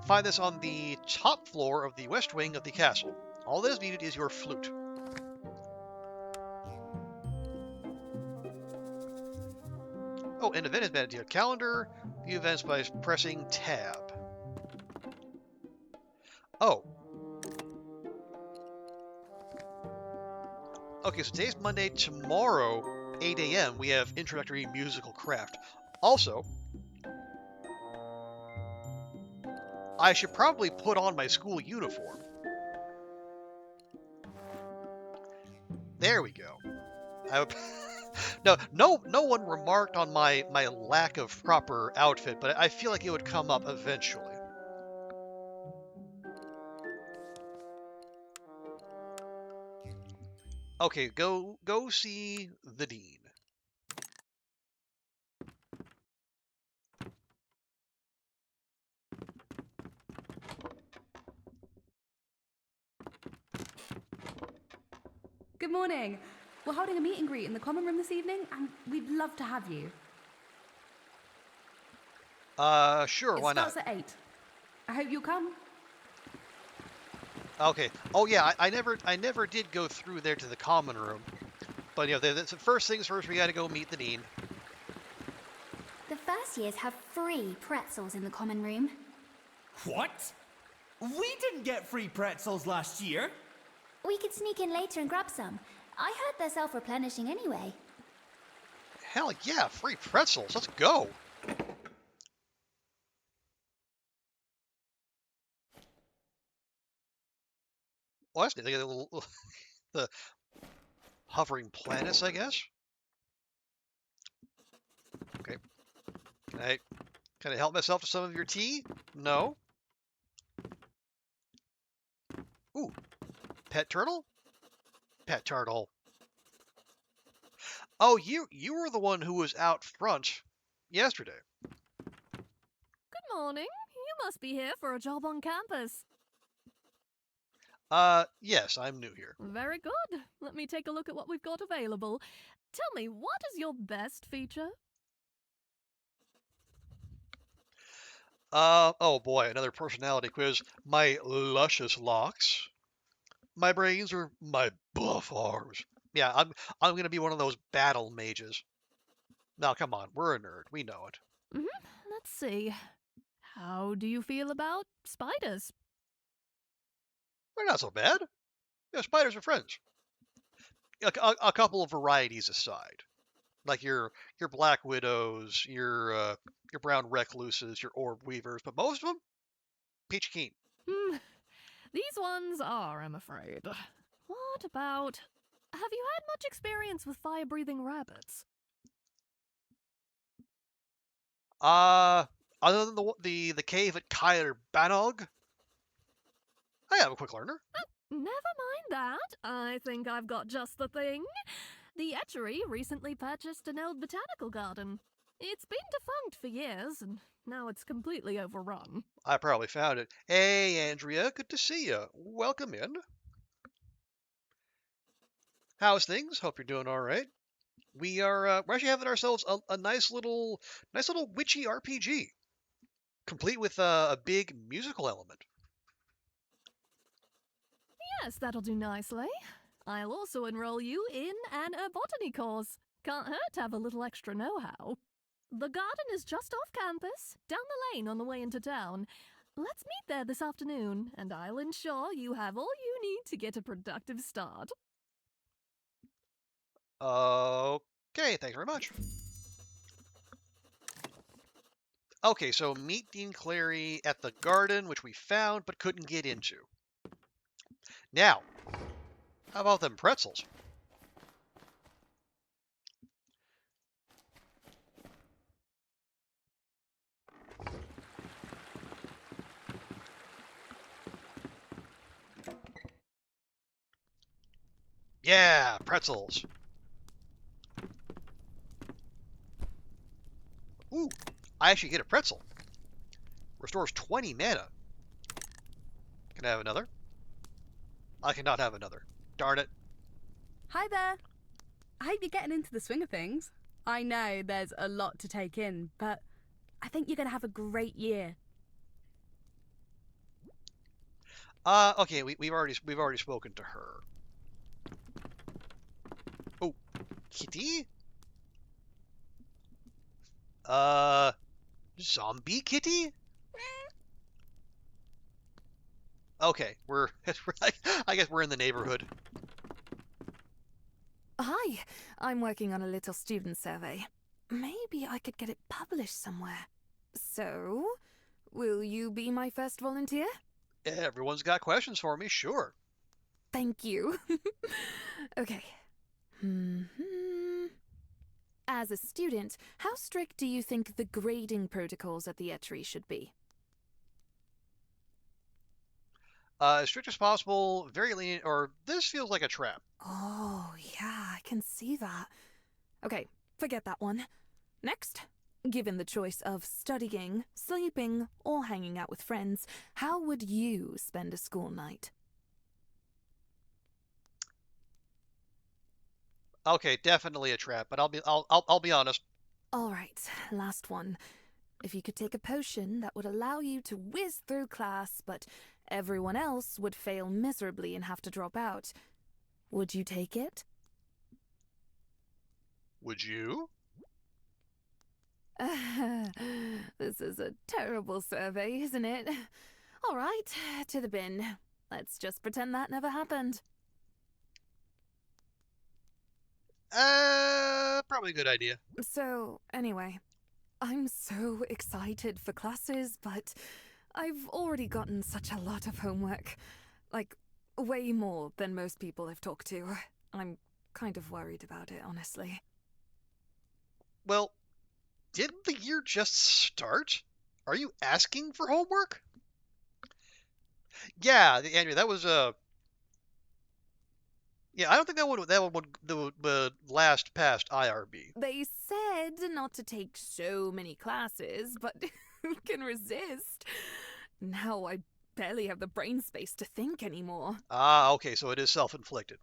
Find this on the top floor of the west wing of the castle. All that is needed is your flute. Oh, an event has been added to your calendar. View events by pressing tab. Oh. Okay, so today's Monday. Tomorrow, 8 a.m., we have Introductory Musical Craft. Also, I should probably put on my school uniform. There we go. No one remarked on my lack of proper outfit, but I feel like it would come up eventually. Okay, go see the dean. Good morning. We're holding a meet and greet in the common room this evening, and we'd love to have you. Sure, why not? It starts at 8. I hope you'll come. Okay. Oh yeah, I never did go through there to the common room, but the first things first. We got to go meet the dean. The first years have free pretzels in the common room. What? We didn't get free pretzels last year. We could sneak in later and grab some. I heard they're self-replenishing anyway. Hell yeah, free pretzels. Let's go. Well, that's neat. They got the hovering planets, I guess. Okay. Can I help myself to some of your tea? No. Ooh, pet turtle? Pet turtle. Oh, you were the one who was out front yesterday. Good morning. You must be here for a job on campus. Yes, I'm new here. Very good. Let me take a look at what we've got available. Tell me, what is your best feature? Oh boy, another personality quiz. My luscious locks, my brains, or my buff arms. Yeah, I'm gonna be one of those battle mages. Now, come on, we're a nerd. We know it. Let's see. How do you feel about spiders? They're not so bad. Yeah, spiders are friends. A couple of varieties aside, like your black widows, your brown recluses, your orb weavers, but most of them, peachy keen. These ones are, I'm afraid. What about... Have you had much experience with fire-breathing rabbits? Other than the cave at Kair Banog, I am a quick learner. Never mind that. I think I've got just the thing. The Etchery recently purchased an old botanical garden. It's been defunct for years, and now it's completely overrun. I probably found it. Hey, Andrea, good to see you. Welcome in. How's things? Hope you're doing all right. We're actually having ourselves a nice little witchy RPG, complete with a big musical element. Yes, that'll do nicely. I'll also enroll you in an botany course. Can't hurt to have a little extra know-how. The garden is just off campus, down the lane on the way into town. Let's meet there this afternoon, and I'll ensure you have all you need to get a productive start. Okay, thanks very much. Okay, so meet Dean Clary at the garden, which we found but couldn't get into. Now, how about them pretzels? Yeah, pretzels. Ooh, I actually get a pretzel. Restores 20 mana. Can I have another? I cannot have another. Darn it. Hi there. I hope you're getting into the swing of things. I know there's a lot to take in, but I think you're going to have a great year. Okay, we've already spoken to her. Oh, Kitty? Zombie Kitty? Okay, I guess we're in the neighborhood. Hi, I'm working on a little student survey. Maybe I could get it published somewhere. So, will you be my first volunteer? Everyone's got questions for me, sure. Thank you. Okay. As a student, how strict do you think the grading protocols at the Etchery should be? As strict as possible, very lenient, or this feels like a trap. Oh, yeah, I can see that. Okay, forget that one. Next, given the choice of studying, sleeping, or hanging out with friends, how would you spend a school night? Okay, definitely a trap, but I'll be honest. All right, last one. If you could take a potion that would allow you to whiz through class, but everyone else would fail miserably and have to drop out, would you take it? Would you? This is a terrible survey, isn't it? All right, to the bin. Let's just pretend that never happened. Probably a good idea. So, anyway, I'm so excited for classes, but I've already gotten such a lot of homework. Like, way more than most people I've talked to. I'm kind of worried about it, honestly. Well, didn't the year just start? Are you asking for homework? Yeah, Andrew, that was Yeah, I don't think that would last past IRB. They said not to take so many classes, but who can resist? Now I barely have the brain space to think anymore. Ah, okay, so it is self-inflicted.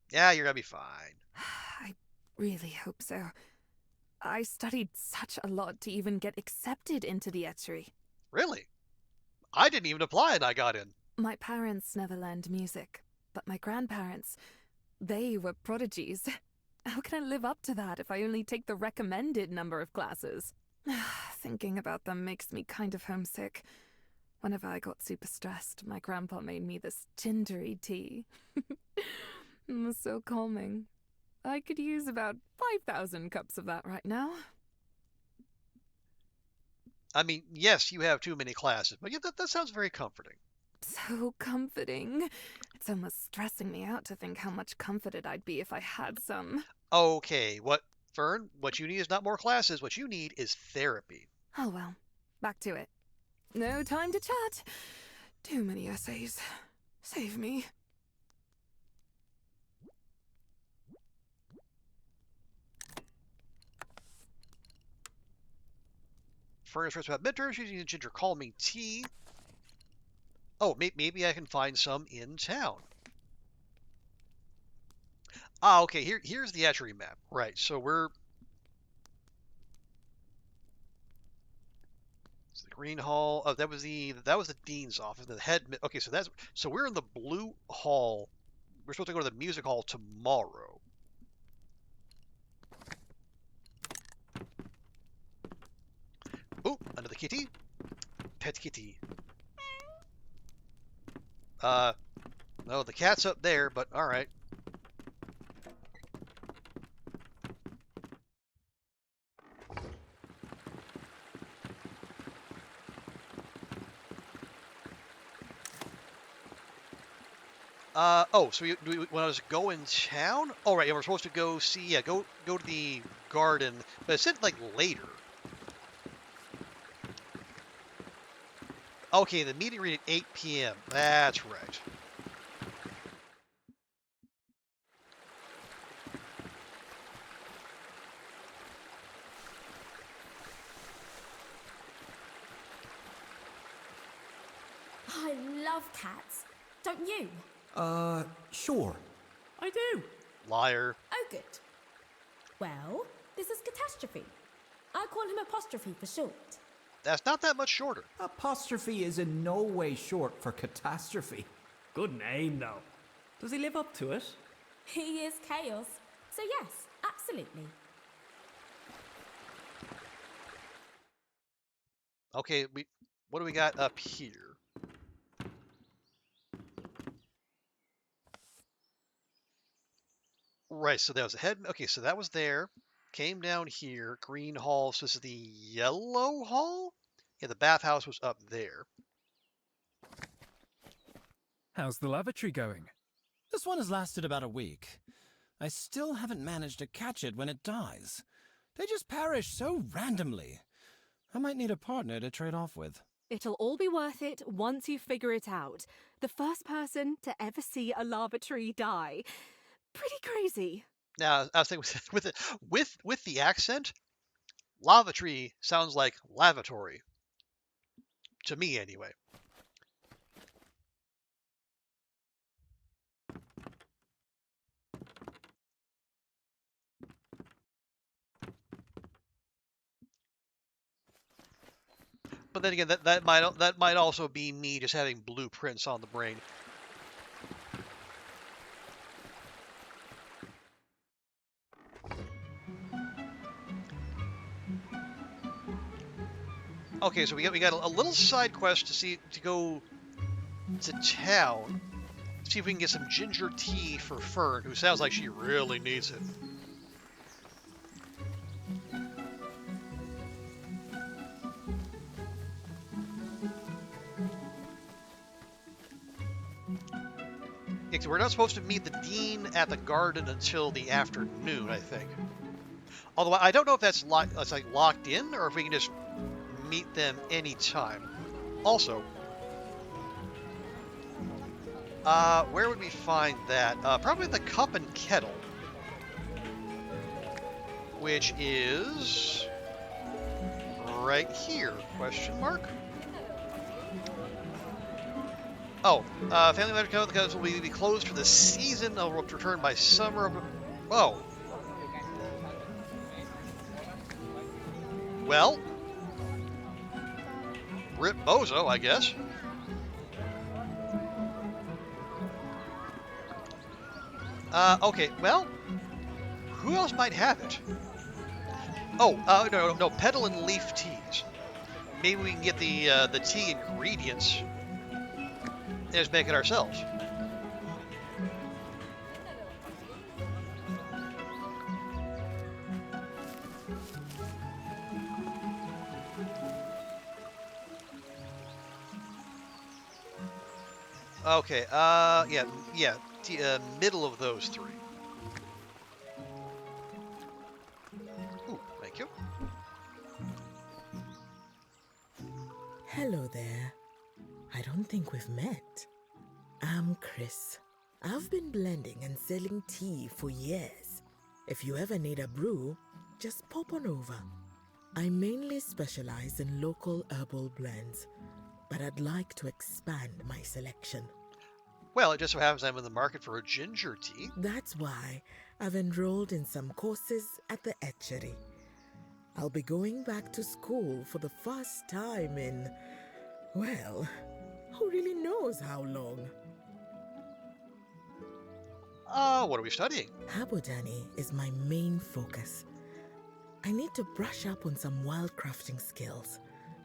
Yeah, you're gonna be fine. I really hope so. I studied such a lot to even get accepted into the etchery. Really? I didn't even apply and I got in. My parents never learned music, but my grandparents, they were prodigies. How can I live up to that if I only take the recommended number of classes? Thinking about them makes me kind of homesick. Whenever I got super stressed, my grandpa made me this gingery tea. It was so calming. I could use about 5,000 cups of that right now. I mean, yes, you have too many classes, but yeah, that sounds very comforting. So comforting. It's almost stressing me out to think how much comforted I'd be if I had some. Okay, Fern, what you need is not more classes. What you need is therapy. Oh well, back to it. No time to chat. Too many essays. Save me. Fern is stressed about midterms. She's using ginger calming tea. Oh, maybe I can find some in town. Ah, okay. Here's the etchery map. Right. So it's the green hall. Oh, that was the dean's office. The head. Okay, so we're in the blue hall. We're supposed to go to the music hall tomorrow. Oh, another kitty. Pet kitty. No, the cat's up there, but all right. So do we want to go in town? Oh, right, yeah, we're supposed to go see, yeah, go to the garden, but it said, like, later. Okay, the meeting read at 8 p.m. That's right. I love cats. Don't you? Sure. I do. Liar. Oh, good. Well, this is Catastrophe. I call him Apostrophe for short. That's not that much shorter. Apostrophe is in no way short for catastrophe. Good name, though. Does he live up to it? He is chaos. So yes, absolutely. Okay, what do we got up here? Right, so that was the head. Okay, so that was there. Came down here. Green hall. So this is the yellow hall? Yeah, the bathhouse was up there. How's the lavatory going? This one has lasted about a week. I still haven't managed to catch it when it dies. They just perish so randomly. I might need a partner to trade off with. It'll all be worth it once you figure it out. The first person to ever see a lavatory die. Pretty crazy. Now, I was thinking with the accent, lavatory sounds like lavatory. To me, anyway. But then again, that might also be me just having blueprints on the brain. Okay, so we got a little side quest to go to town, see if we can get some ginger tea for Fern, who sounds like she really needs it. Yeah, 'cause we're not supposed to meet the dean at the garden until the afternoon, I think. Although I don't know if that's like locked in or if we can just meet them anytime. Also, Where would we find that? Probably the cup and kettle, which is right here, question mark? Oh, family members come because will be closed for the season. Will return by summer. Oh. Well, Rip Bozo, I guess. Okay, well, who else might have it? Oh, no, petal and leaf teas. Maybe we can get the tea ingredients and just make it ourselves. Okay, yeah, middle of those three. Ooh, thank you. Hello there. I don't think we've met. I'm Chris. I've been blending and selling tea for years. If you ever need a brew, just pop on over. I mainly specialize in local herbal blends, but I'd like to expand my selection. Well, it just so happens I'm in the market for a ginger tea. That's why I've enrolled in some courses at the etchery. I'll be going back to school for the first time in, well, who really knows how long? What are we studying? Haberdany is my main focus. I need to brush up on some wild crafting skills.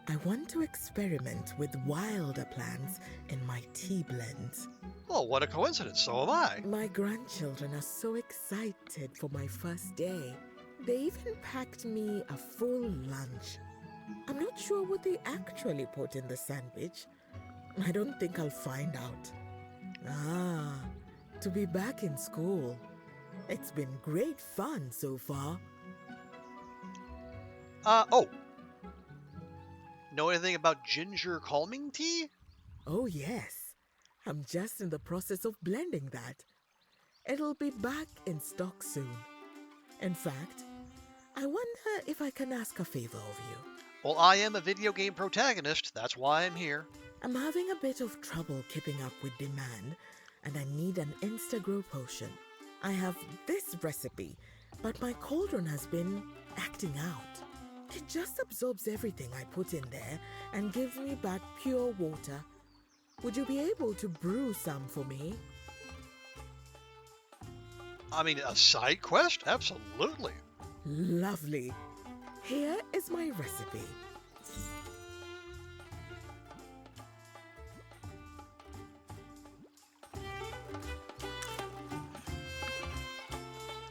I want to experiment with wilder plants in my tea blends. Oh, what a coincidence, so am I. My grandchildren are so excited for my first day. They even packed me a full lunch. I'm not sure what they actually put in the sandwich. I don't think I'll find out. To be back in school. It's been great fun so far. Oh. Know anything about ginger calming tea? Oh, yes. I'm just in the process of blending that. It'll be back in stock soon. In fact, I wonder if I can ask a favor of you. Well, I am a video game protagonist. That's why I'm here. I'm having a bit of trouble keeping up with demand, and I need an insta-grow potion. I have this recipe, but my cauldron has been acting out. It just absorbs everything I put in there and gives me back pure water. Would you be able to brew some for me? I mean, a side quest? Absolutely. Lovely. Here is my recipe.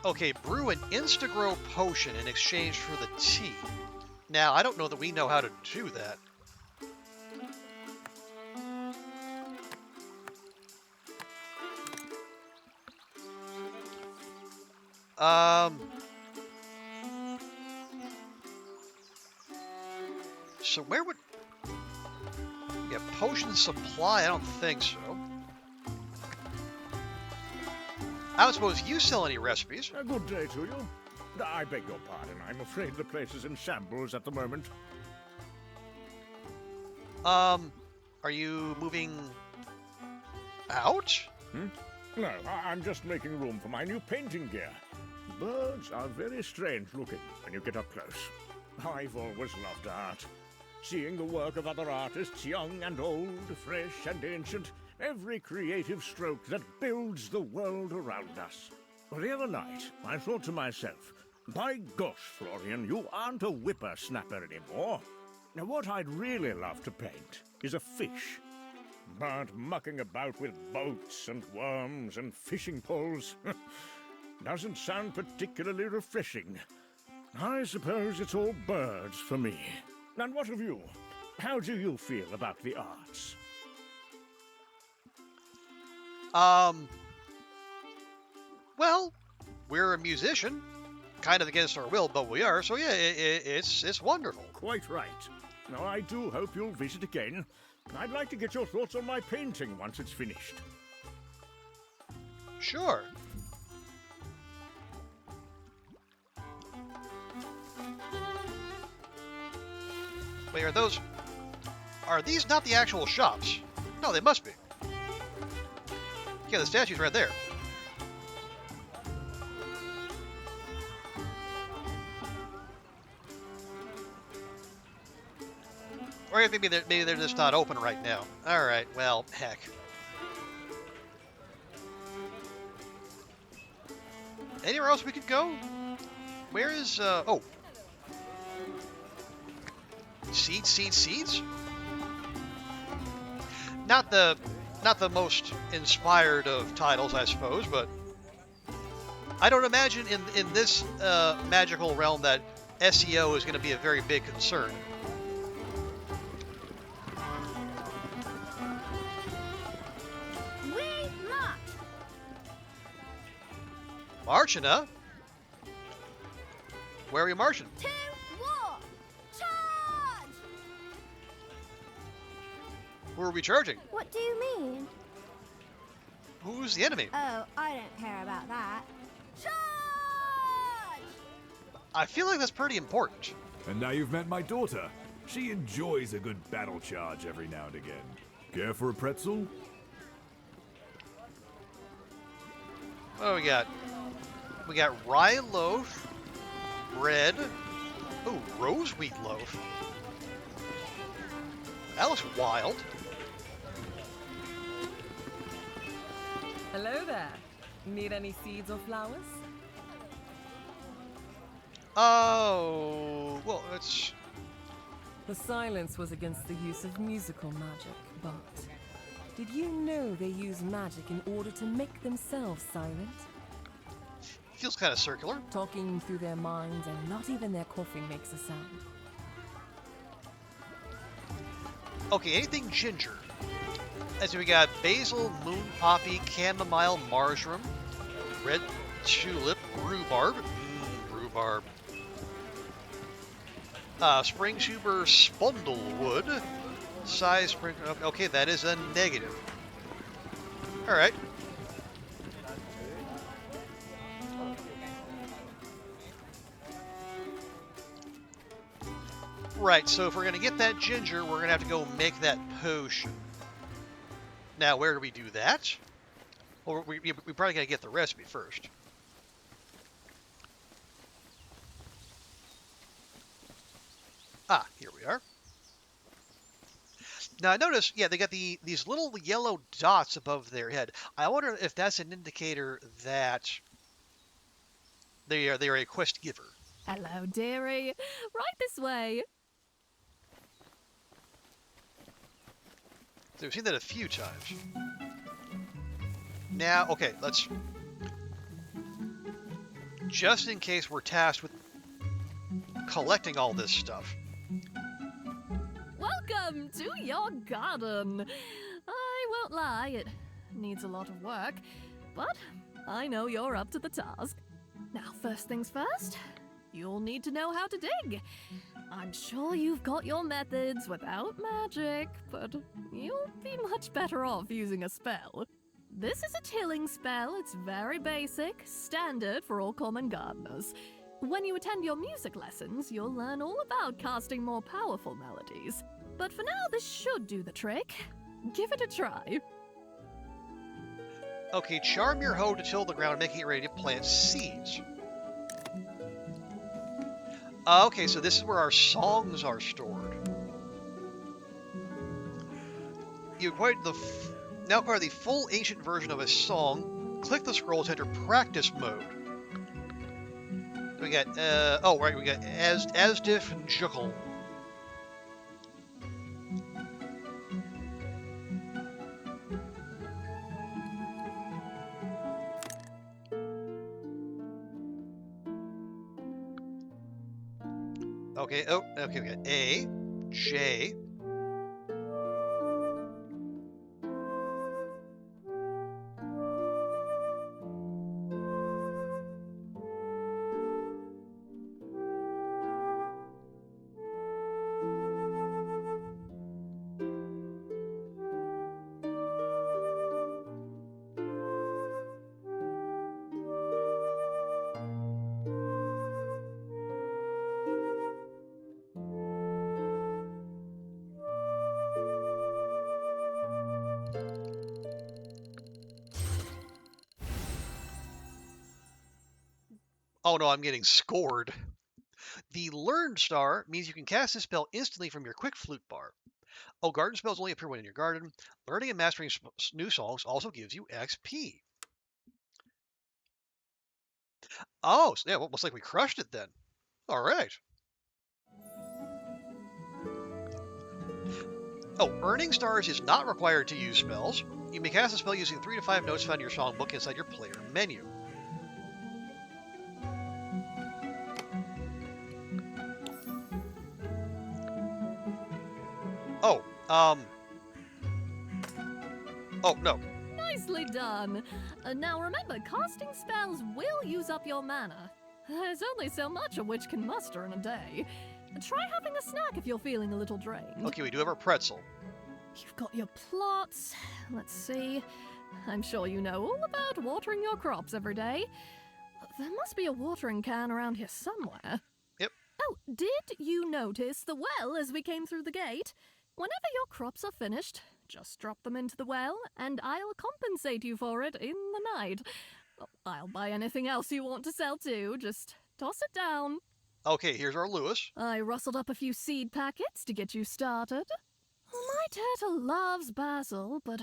Okay, brew an Instagrow potion in exchange for the tea. Now, I don't know that we know how to do that. So where would... Yeah, potion supply, I don't think so. I don't suppose you sell any recipes. A good day to you. I beg your pardon. I'm afraid the place is in shambles at the moment. Are you moving out? No, I'm just making room for my new painting gear. Birds are very strange looking when you get up close. I've always loved art. Seeing the work of other artists, young and old, fresh and ancient, every creative stroke that builds the world around us. Well, the other night, I thought to myself, by gosh, Florian, you aren't a whippersnapper anymore. Now, what I'd really love to paint is a fish. But mucking about with boats and worms and fishing poles doesn't sound particularly refreshing. I suppose it's all birds for me. And what of you? How do you feel about the arts? Well, we're a musician, kind of against our will, but we are, so yeah, it's wonderful. Quite right. Now, I do hope you'll visit again. I'd like to get your thoughts on my painting once it's finished. Sure. Wait, are these not the actual shops? No, they must be. Yeah, the statue's right there. Or maybe they're just not open right now. All right, well, heck. Anywhere else we could go? Where is oh. Seeds? Not the most inspired of titles, I suppose, but I don't imagine in this magical realm that SEO is going to be a very big concern. We march! Marching, huh? Where are we marching? To war! Charge! Who are we charging? What do you mean? Who's the enemy? Oh, I don't care about that. Charge! I feel like that's pretty important. And now you've met my daughter. She enjoys a good battle charge every now and again. Care for a pretzel? What do we got? We got rye loaf, bread. Oh, rose wheat loaf. That looks wild. Hello there. Need any seeds or flowers? Oh, well, it's... The silence was against the use of musical magic, but did you know they use magic in order to make themselves silent? Feels kind of circular. Talking through their minds, and not even their coughing makes a sound. Okay, anything ginger. So we got basil, moon poppy, chamomile, marjoram, red tulip, rhubarb. Rhubarb. Spring tuber, spondlewood. Size spring... Okay, that is a negative. Alright. Right, so if we're going to get that ginger, we're going to have to go make that potion. Now, where do we do that? Well, we probably got to get the recipe first. Ah, here we are. Now, I notice, yeah, they got these little yellow dots above their head. I wonder if that's an indicator that they are a quest giver. Hello, dearie. Right this way. So we've seen that a few times. Now, okay, let's... Just in case we're tasked with collecting all this stuff. Welcome to your garden. I won't lie, it needs a lot of work, but I know you're up to the task. Now, first things first, you'll need to know how to dig. I'm sure you've got your methods without magic, but you'll be much better off using a spell. This is a tilling spell. It's very basic, standard for all common gardeners. When you attend your music lessons, you'll learn all about casting more powerful melodies. But for now, this should do the trick. Give it a try. Okay, charm your hoe to till the ground, making it ready to plant seeds. Okay, so this is where our songs are stored. You acquired now acquire the full ancient version of a song. Click the scroll to enter practice mode. We got, oh, right, we got Asdif and Juckle. Okay, oh, okay, we got A, J. Oh no, I'm getting scored. The Learn star means you can cast this spell instantly from your quick flute bar. Oh, garden spells only appear when in your garden. Learning and mastering new songs also gives you XP. Oh, so yeah, well, looks like we crushed it then. All right. Oh, earning stars is not required to use spells. You may cast a spell using 3 to 5 notes found in your songbook inside your player menu. Oh, oh, no. Nicely done. Now remember, casting spells will use up your mana. There's only so much a witch can muster in a day. Try having a snack if you're feeling a little drained. Okay, we do have our pretzel. You've got your plots. Let's see. I'm sure you know all about watering your crops every day. There must be a watering can around here somewhere. Yep. Oh, did you notice the well as we came through the gate? Whenever your crops are finished, just drop them into the well, and I'll compensate you for it in the night. I'll buy anything else you want to sell too. Just toss it down. Okay, here's our Lewis. I rustled up a few seed packets to get you started. My turtle loves basil, but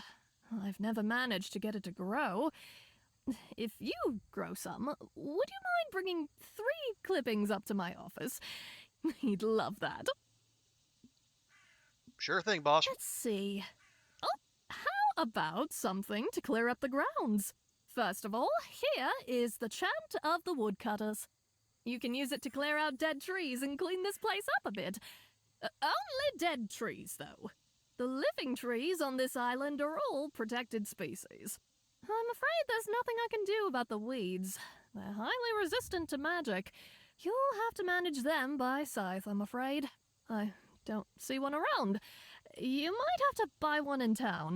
I've never managed to get it to grow. If you grow some, would you mind bringing 3 clippings up to my office? He'd love that. Sure thing, boss. Let's see. Oh, how about something to clear up the grounds? First of all, here is the chant of the woodcutters. You can use it to clear out dead trees and clean this place up a bit. Only dead trees, though. The living trees on this island are all protected species. I'm afraid there's nothing I can do about the weeds. They're highly resistant to magic. You'll have to manage them by scythe, I'm afraid. I don't see one around. You might have to buy one in town.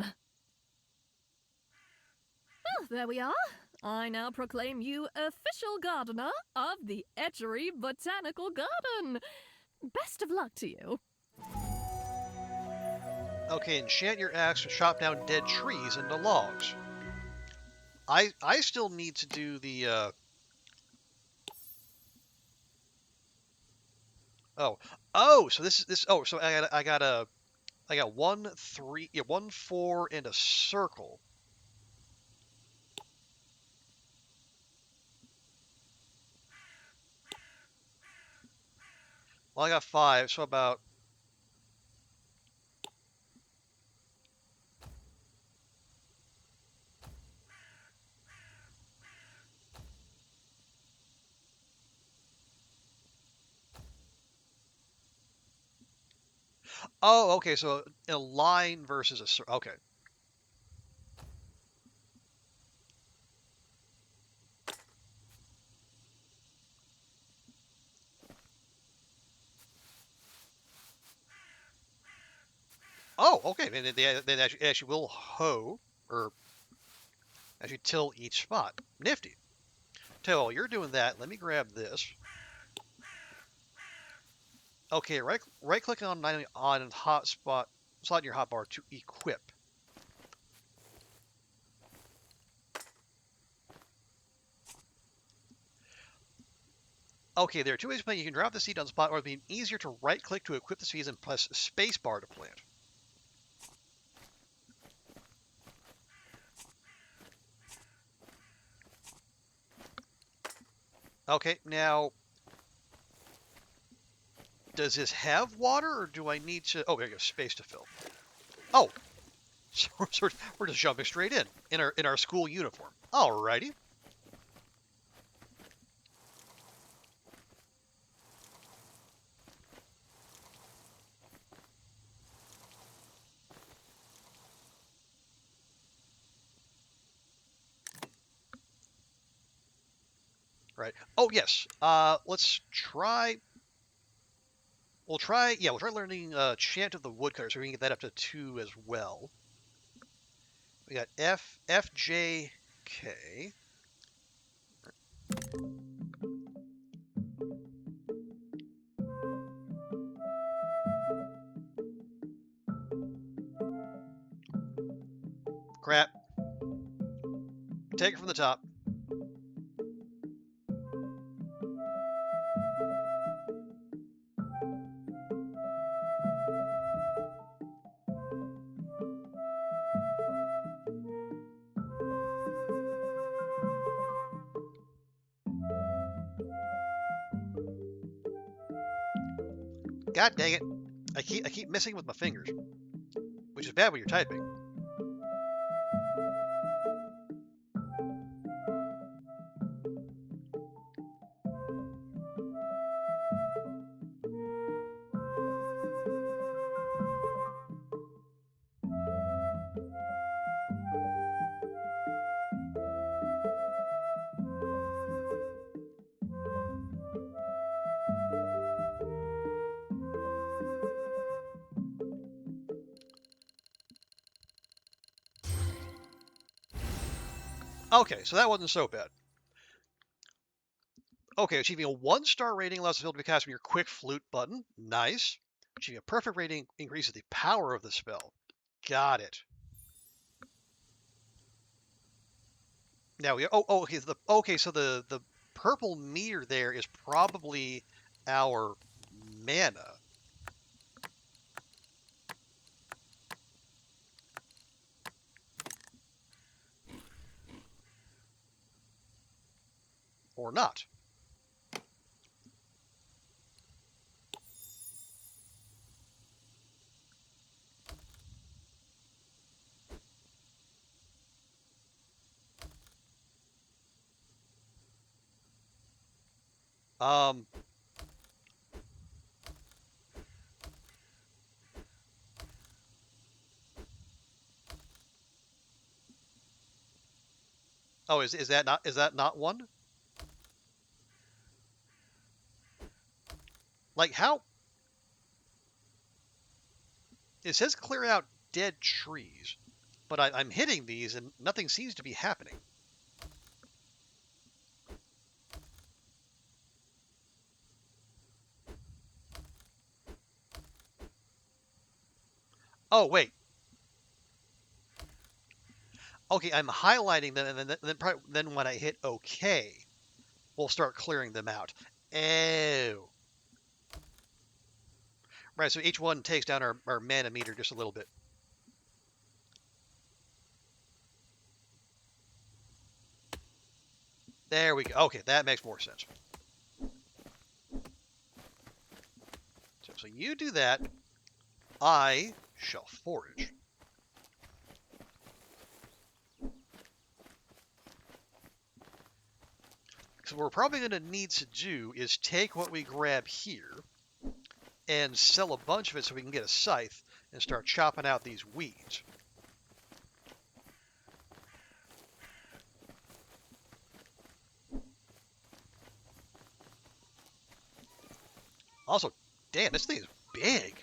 Well, there we are. I now proclaim you official gardener of the Etchery Botanical Garden. Best of luck to you. Okay, enchant your axe to chop down dead trees into logs. I still need to do the so so I got 1, 3, 1, 4, and a circle. Well, I got 5, so about oh, okay, so a line versus a circle. Okay. Oh, okay. Then they actually will hoe or actually till each spot. Nifty. Tell you while you're doing that, let me grab this. Okay, right click on hotspot slot in your hotbar to equip. Okay, there are 2 ways to plant. You can drop the seed on the spot, or it'd be easier to right click to equip the seeds and press spacebar to plant. Okay, now does this have water, or do I need to? Oh, there you go, space to fill. Oh, so we're just jumping straight in our school uniform. Alrighty. Right. Oh yes. Let's try. We'll try learning Chant of the Woodcutter, so we can get that up to 2 as well. We got F, J, K. Crap. Take it from the top. God dang it. I keep missing with my fingers. Which is bad when you're typing. Okay, so that wasn't so bad. Okay, achieving a 1-star rating allows the spell to be cast from your quick flute button. Nice. Achieving a perfect rating increases the power of the spell. Got it. Now we okay. So the purple meter there is probably our mana. Or not. Oh, is that not one? Like how? It says clear out dead trees, but I'm hitting these and nothing seems to be happening. Oh wait. Okay, I'm highlighting them, and then when I hit OK, we'll start clearing them out. Oh. Right, so each one takes down our mana meter just a little bit. There we go. Okay, that makes more sense. So you do that. I shall forage. So what we're probably going to need to do is take what we grab here and sell a bunch of it so we can get a scythe and start chopping out these weeds. Also, damn, this thing is big.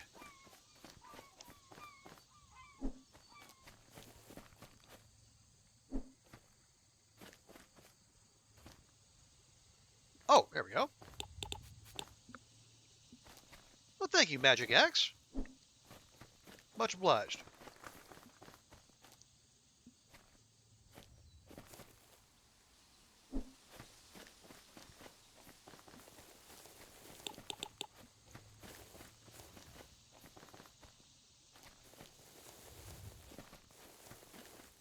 Oh, there we go. Well, thank you, Magic Axe. Much obliged.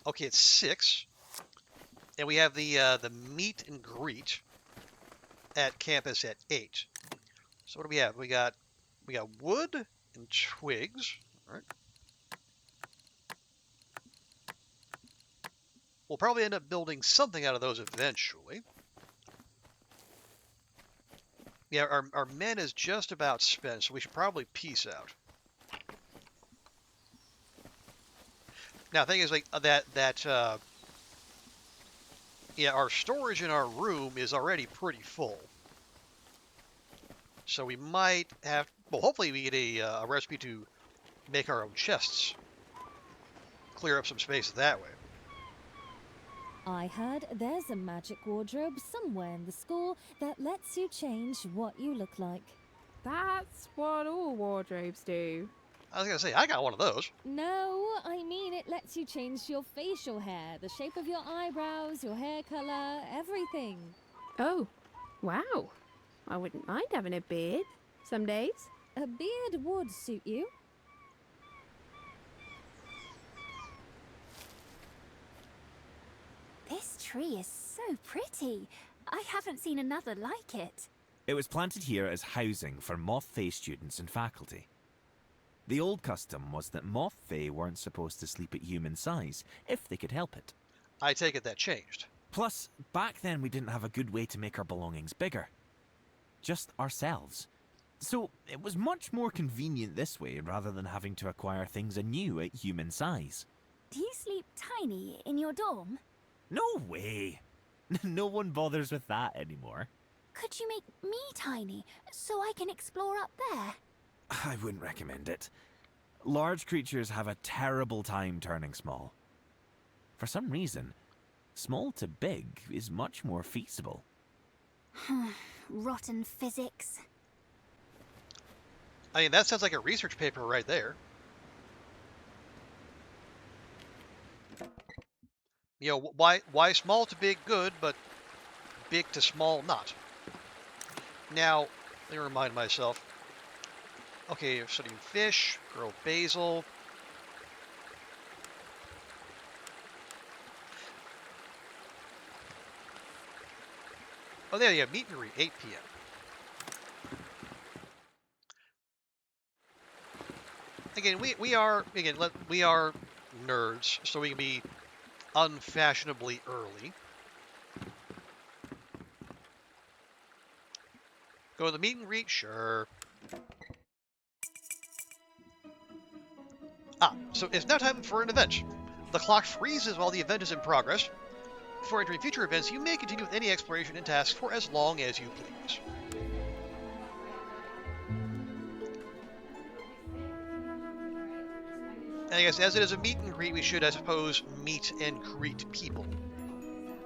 Okay, it's 6. And we have the meet and greet at campus at 8. So what do we have? We got wood and twigs. All right. We'll probably end up building something out of those eventually. Yeah, our men is just about spent, so we should probably peace out. Now, the thing is, like yeah, our storage in our room is already pretty full. So we might have, well, hopefully we get a recipe to make our own chests. Clear up some space that way. I heard there's a magic wardrobe somewhere in the school that lets you change what you look like. That's what all wardrobes do. I was going to say, I got one of those. No, I mean it lets you change your facial hair, the shape of your eyebrows, your hair color, everything. Oh, wow. I wouldn't mind having a beard some days. A beard would suit you. This tree is so pretty. I haven't seen another like it. It was planted here as housing for Moth Fae students and faculty. The old custom was that Moth Fae weren't supposed to sleep at human size, if they could help it. I take it that changed. Plus, back then we didn't have a good way to make our belongings bigger. Just ourselves. So, it was much more convenient this way rather than having to acquire things anew at human size. Do you sleep tiny in your dorm? No way! No one bothers with that anymore. Could you make me tiny so I can explore up there? I wouldn't recommend it. Large creatures have a terrible time turning small. For some reason, small to big is much more feasible. Rotten physics. I mean, that sounds like a research paper right there. You know, why small to big good, but big to small not? Now, let me remind myself. Okay, you're studying fish, grow basil. Oh, there you have meet and greet, 8 p.m. Again, we are nerds, so we can be unfashionably early. Go to the meet and greet, sure. So it's now time for an event. The clock freezes while the event is in progress. Before entering future events, you may continue with any exploration and tasks for as long as you please. And I guess as it is a meet and greet, we should, I suppose, meet and greet people.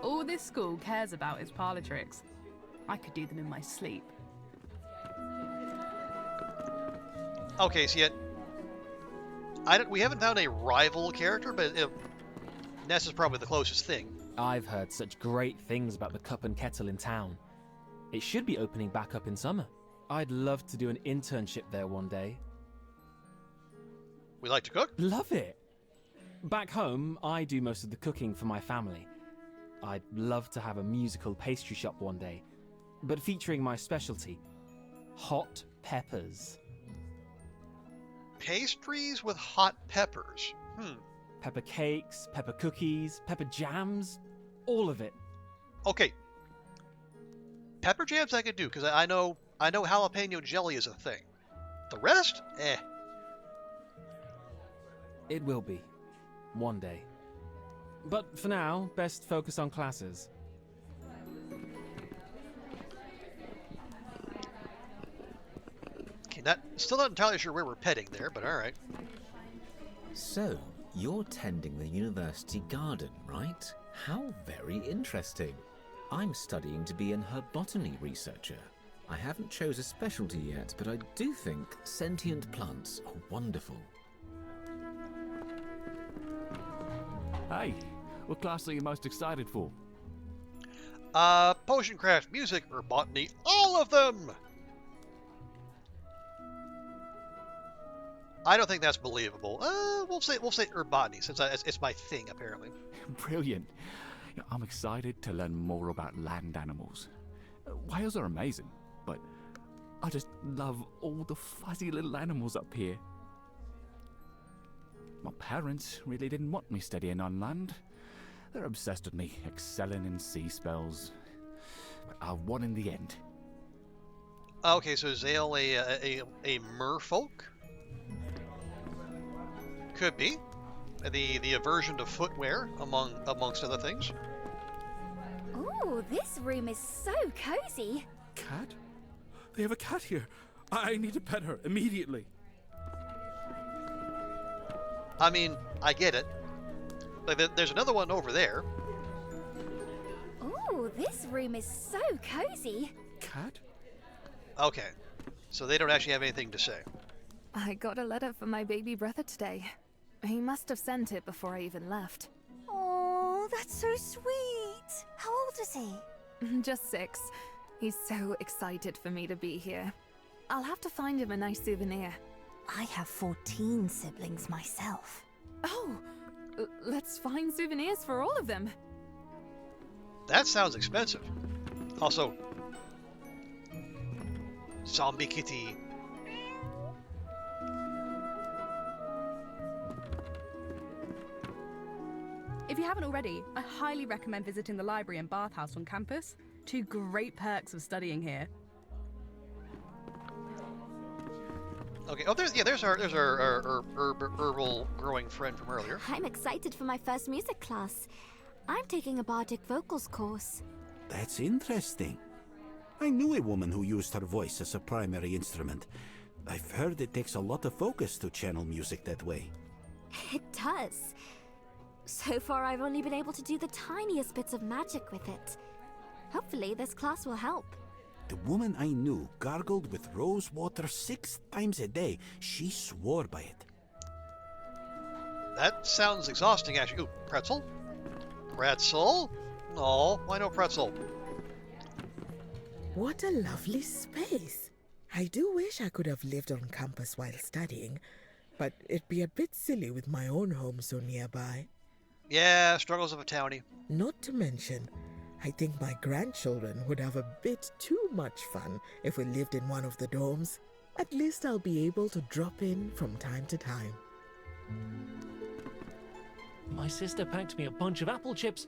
All this school cares about is parlor tricks. I could do them in my sleep. Okay, so yet we haven't found a rival character, but Ness is probably the closest thing. I've heard such great things about the Cup and Kettle in town. It should be opening back up in summer. I'd love to do an internship there one day. We like to cook? Love it! Back home, I do most of the cooking for my family. I'd love to have a musical pastry shop one day, but featuring my specialty, hot peppers. Pastries with hot peppers. Pepper cakes, pepper cookies, pepper jams, all of it. Okay. Pepper jams I could do, because I know jalapeno jelly is a thing. The rest? Eh. It will be. One day. But for now, best focus on classes. Okay, still not entirely sure where we're heading there, but alright. So, you're tending the university garden, right? How very interesting. I'm studying to be an herbotany researcher. I haven't chose a specialty yet, but I do think sentient plants are wonderful. Hey, what class are you most excited for? Potion craft, music, or botany, all of them! I don't think that's believable. We'll say herbotany, since it's my thing, apparently. Brilliant. I'm excited to learn more about land animals. Whales are amazing, but I just love all the fuzzy little animals up here. My parents really didn't want me studying on land. They're obsessed with me excelling in sea spells. But I won in the end. Okay, so is Zale a merfolk? Could be. The aversion to footwear, amongst other things. Ooh, this room is so cozy. Cat? They have a cat here. I need to pet her immediately. I mean, I get it. Like, there's another one over there. Ooh, this room is so cozy. Cat? Okay, so they don't actually have anything to say. I got a letter from my baby brother today. He must have sent it before I even left. Oh, that's so sweet. How old is he? Just 6. He's so excited for me to be here. I'll have to find him a nice souvenir. I have 14 siblings myself. Oh, let's find souvenirs for all of them. That sounds expensive. Also, Zombie kitty. If you haven't already, I highly recommend visiting the library and bathhouse on campus. Two great perks of studying here. Okay. Oh, there's our herbal growing friend from earlier. I'm excited for my first music class. I'm taking a bardic vocals course. That's interesting. I knew a woman who used her voice as a primary instrument. I've heard it takes a lot of focus to channel music that way. It does. So far, I've only been able to do the tiniest bits of magic with it. Hopefully, this class will help. The woman I knew gargled with rose water 6 times a day. She swore by it. That sounds exhausting, actually. Ooh, pretzel? Pretzel? No, why no pretzel? What a lovely space. I do wish I could have lived on campus while studying, but it'd be a bit silly with my own home so nearby. Yeah, struggles of a townie. Not to mention, I think my grandchildren would have a bit too much fun if we lived in one of the dorms. At least I'll be able to drop in from time to time. My sister packed me a bunch of apple chips.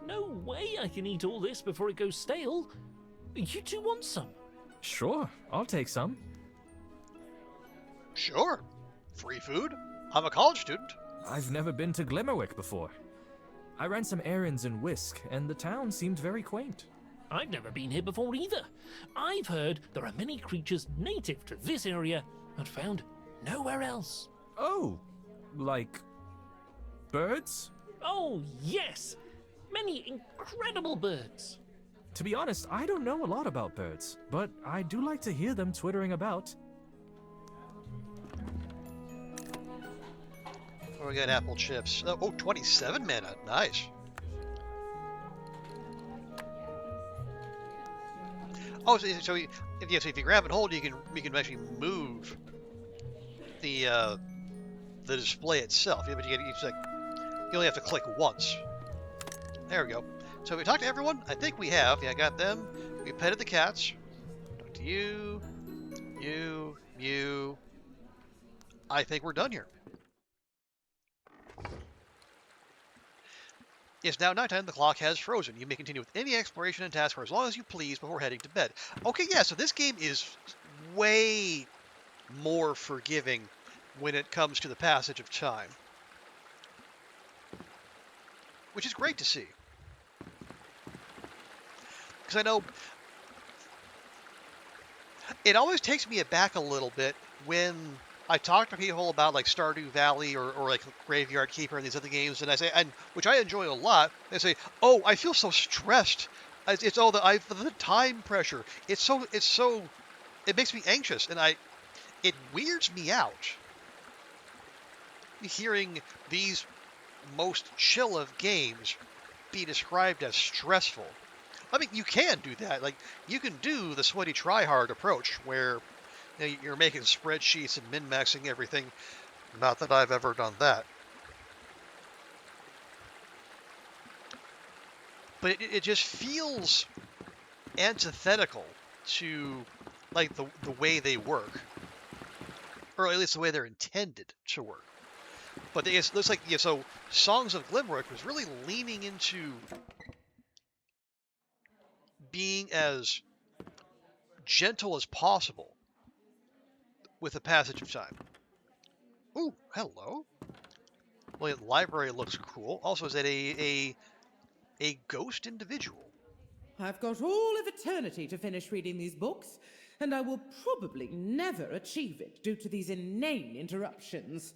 No way I can eat all this before it goes stale. You two want some? Sure, I'll take some. Sure. Free food? I'm a college student. I've never been to Glimmerwick before. I ran some errands in Whisk, and the town seemed very quaint. I've never been here before either. I've heard there are many creatures native to this area and found nowhere else. Oh, like birds? Oh, yes! Many incredible birds. To be honest, I don't know a lot about birds, but I do like to hear them twittering about. Oh, we got apple chips. Oh, 27 mana. Nice. Oh, so if you grab and hold, you can actually move the display itself. Yeah, but you only have to click once. There we go. So we talked to everyone? I think we have. Yeah, I got them. We petted the cats. Talked to you. I think we're done here. It's now nighttime. The clock has frozen. You may continue with any exploration and task for as long as you please before heading to bed. Okay, yeah, so this game is way more forgiving when it comes to the passage of time. Which is great to see. Because I know it always takes me aback a little bit when I talk to people about like Stardew Valley or like Graveyard Keeper and these other games, and I say, and which I enjoy a lot. They say, "Oh, I feel so stressed. It's all the time pressure. It makes me anxious, and it weirds me out hearing these most chill of games be described as stressful." I mean, you can do that. Like, you can do the sweaty try-hard approach where you're making spreadsheets and min-maxing everything. Not that I've ever done that. But it just feels antithetical to, like, the way they work. Or at least the way they're intended to work. But it looks like, so Songs of Glimmerwick was really leaning into being as gentle as possible with the passage of time. Ooh, hello. Well, the library looks cool. Also, is that a ghost individual? I've got all of eternity to finish reading these books, and I will probably never achieve it due to these inane interruptions.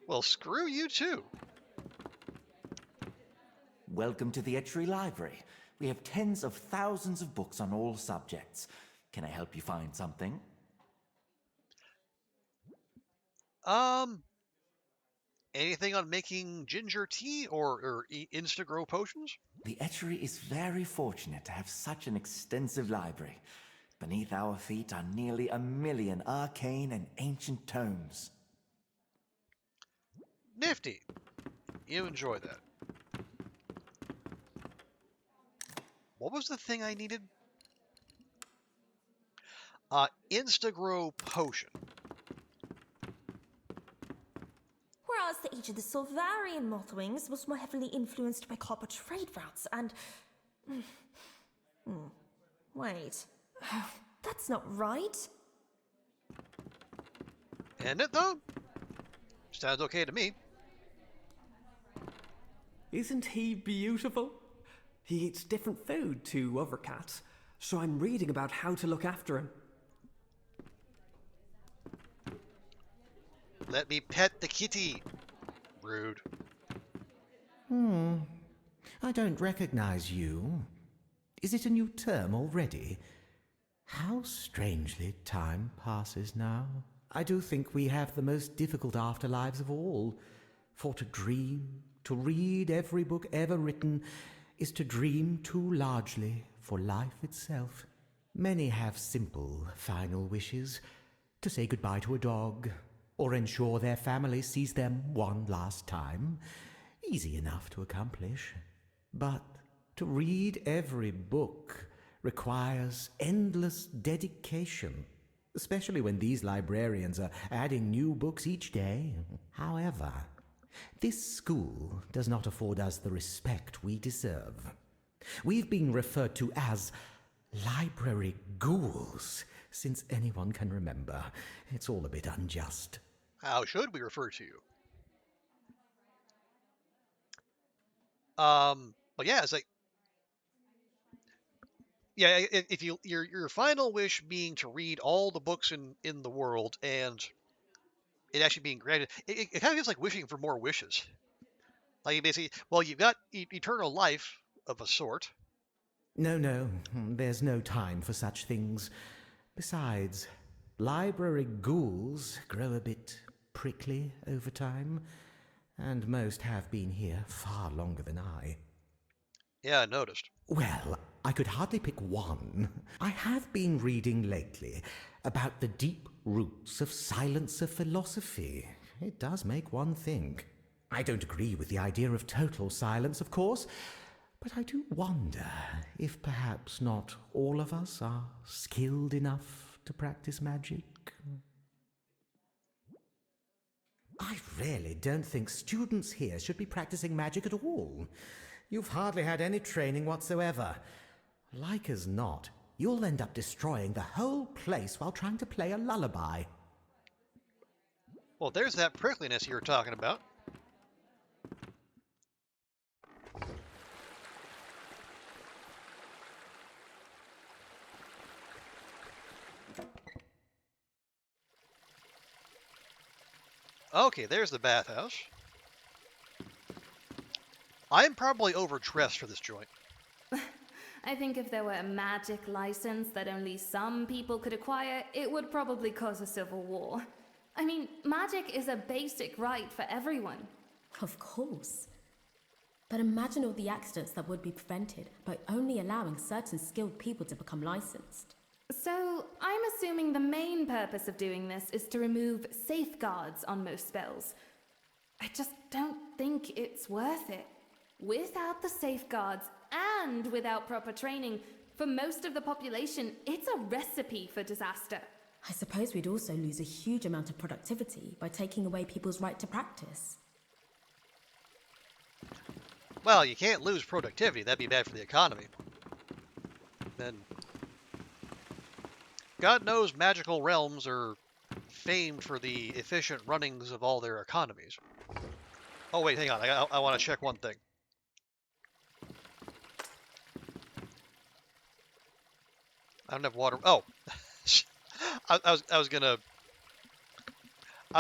Well, screw you too. Welcome to the Etchery Library. We have tens of thousands of books on all subjects. Can I help you find something? Anything on making ginger tea or insta-grow potions? The Etchery is very fortunate to have such an extensive library. Beneath our feet are nearly 1 million arcane and ancient tomes. Nifty. You enjoy that. What was the thing I needed? Instagrow potion. Whereas the age of the Solvarian Mothwings was more heavily influenced by copper trade routes and... Wait. That's not right. Isn't it, though? Sounds okay to me. Isn't he beautiful? He eats different food to other cats, so I'm reading about how to look after him. Let me pet the kitty. Rude. I don't recognize you. Is it a new term already? How strangely time passes now. I do think we have the most difficult afterlives of all. For to dream, to read every book ever written, is to dream too largely for life itself. Many have simple, final wishes. To say goodbye to a dog, or ensure their family sees them one last time. Easy enough to accomplish. But to read every book requires endless dedication, especially when these librarians are adding new books each day. However, this school does not afford us the respect we deserve. We've been referred to as library ghouls since anyone can remember. It's all a bit unjust. How should we refer to you? But yeah, it's like, yeah, if your final wish being to read all the books in the world and it actually being granted, it kind of feels like wishing for more wishes. Like you basically, well, you've got eternal life of a sort. No, there's no time for such things. Besides, library ghouls grow a bit prickly over time, and most have been here far longer than I. Yeah, I noticed. Well, I could hardly pick one. I have been reading lately about the deep roots of silencer philosophy. It does make one think. I don't agree with the idea of total silence, of course, but I do wonder if perhaps not all of us are skilled enough to practice magic. I really don't think students here should be practicing magic at all. You've hardly had any training whatsoever. Like as not, you'll end up destroying the whole place while trying to play a lullaby. Well, there's that prickliness you were talking about. Okay, there's the bathhouse. I'm probably overdressed for this joint. I think if there were a magic license that only some people could acquire, it would probably cause a civil war. I mean, magic is a basic right for everyone. Of course. But imagine all the accidents that would be prevented by only allowing certain skilled people to become licensed. So, I'm assuming the main purpose of doing this is to remove safeguards on most spells. I just don't think it's worth it. Without the safeguards and without proper training, for most of the population, it's a recipe for disaster. I suppose we'd also lose a huge amount of productivity by taking away people's right to practice. Well, you can't lose productivity. That'd be bad for the economy. Then, God knows magical realms are famed for the efficient runnings of all their economies. Oh, wait, hang on. I want to check one thing. I don't have water. Oh, I was gonna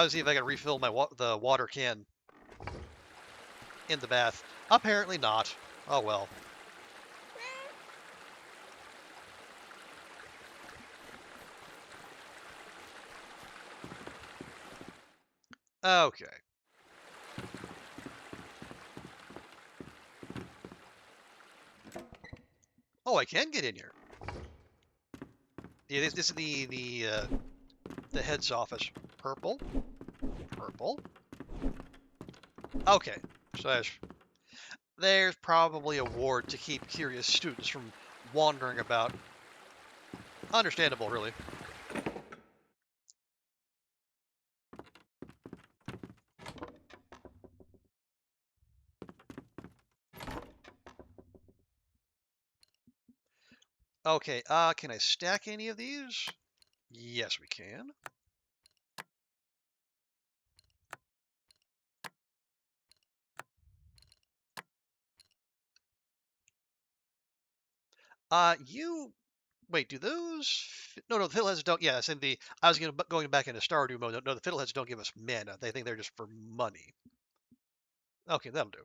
see if I could refill the water can in the bath. Apparently not. Oh well. Okay. Oh, I can get in here. Yeah, this is the head's office. Purple. Purple. Okay, so there's probably a ward to keep curious students from wandering about. Understandable, really. Okay, can I stack any of these? Yes, we can. You wait. Do those? No, the fiddleheads don't. Yeah, same. I was going back into Stardew mode. No, the fiddleheads don't give us mana. They think they're just for money. Okay, that'll do.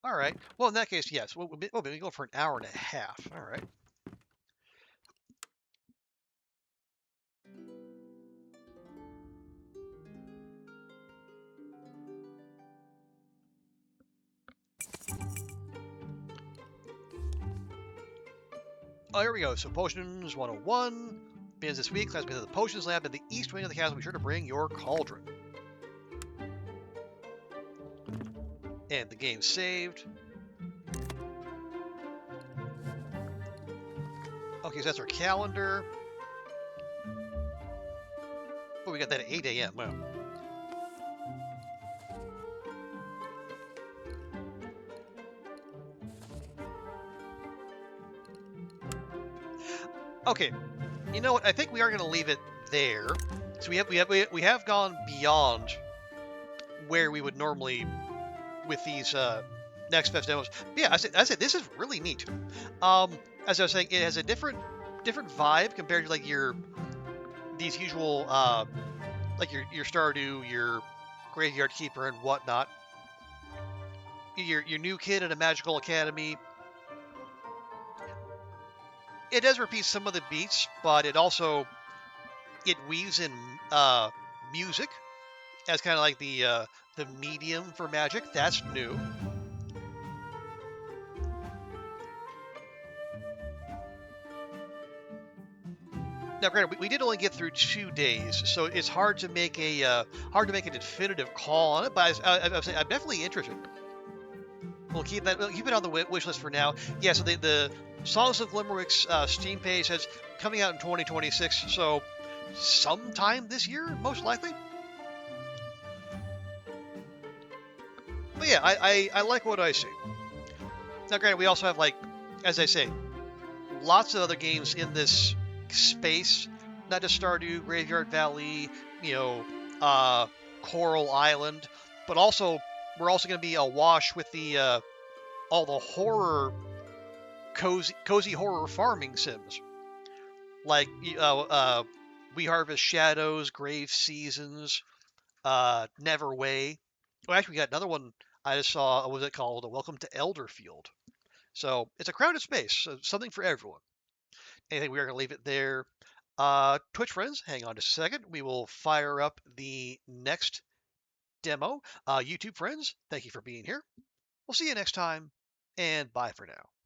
All right. Well, in that case, yes. We'll be going for an hour and a half. All right. Oh, here we go. So Potions 101 begins this week. Class begins at the Potions Lab in the east wing of the castle. Be sure to bring your cauldron. And the game's saved. Okay, so that's our calendar. Oh, we got that at 8 a.m. Wow. Okay, you know what? I think we are going to leave it there. So we have gone beyond where we would normally with these Next Fest demos. But yeah, I said this is really neat. As I was saying, it has a different vibe compared to like these usual like your Stardew, your Graveyard Keeper and whatnot. Your new kid at a magical academy. It does repeat some of the beats, but it weaves in music as kind of like the medium for magic. That's new. Now, granted, we did only get through 2 days, so it's hard to make a definitive call on it. But I'm definitely interested. We'll keep it on the wish list for now. Yeah. So the Songs of Glimmerwick's Steam page says coming out in 2026. So sometime this year, most likely. But yeah, I like what I see. Now, granted, we also have, like, as I say, lots of other games in this space. Not just Stardew, Graveyard Valley, Coral Island, but also we're also going to be awash with the all the horror cozy horror farming sims, like We Harvest Shadows, Grave Seasons, Neverway. Oh, actually, we got another one I just saw. What was it called? Welcome to Elderfield. So it's a crowded space, so something for everyone. I think we are going to leave it there. Twitch friends, hang on just a second. We will fire up the next demo. YouTube friends, thank you for being here. We'll see you next time, and bye for now.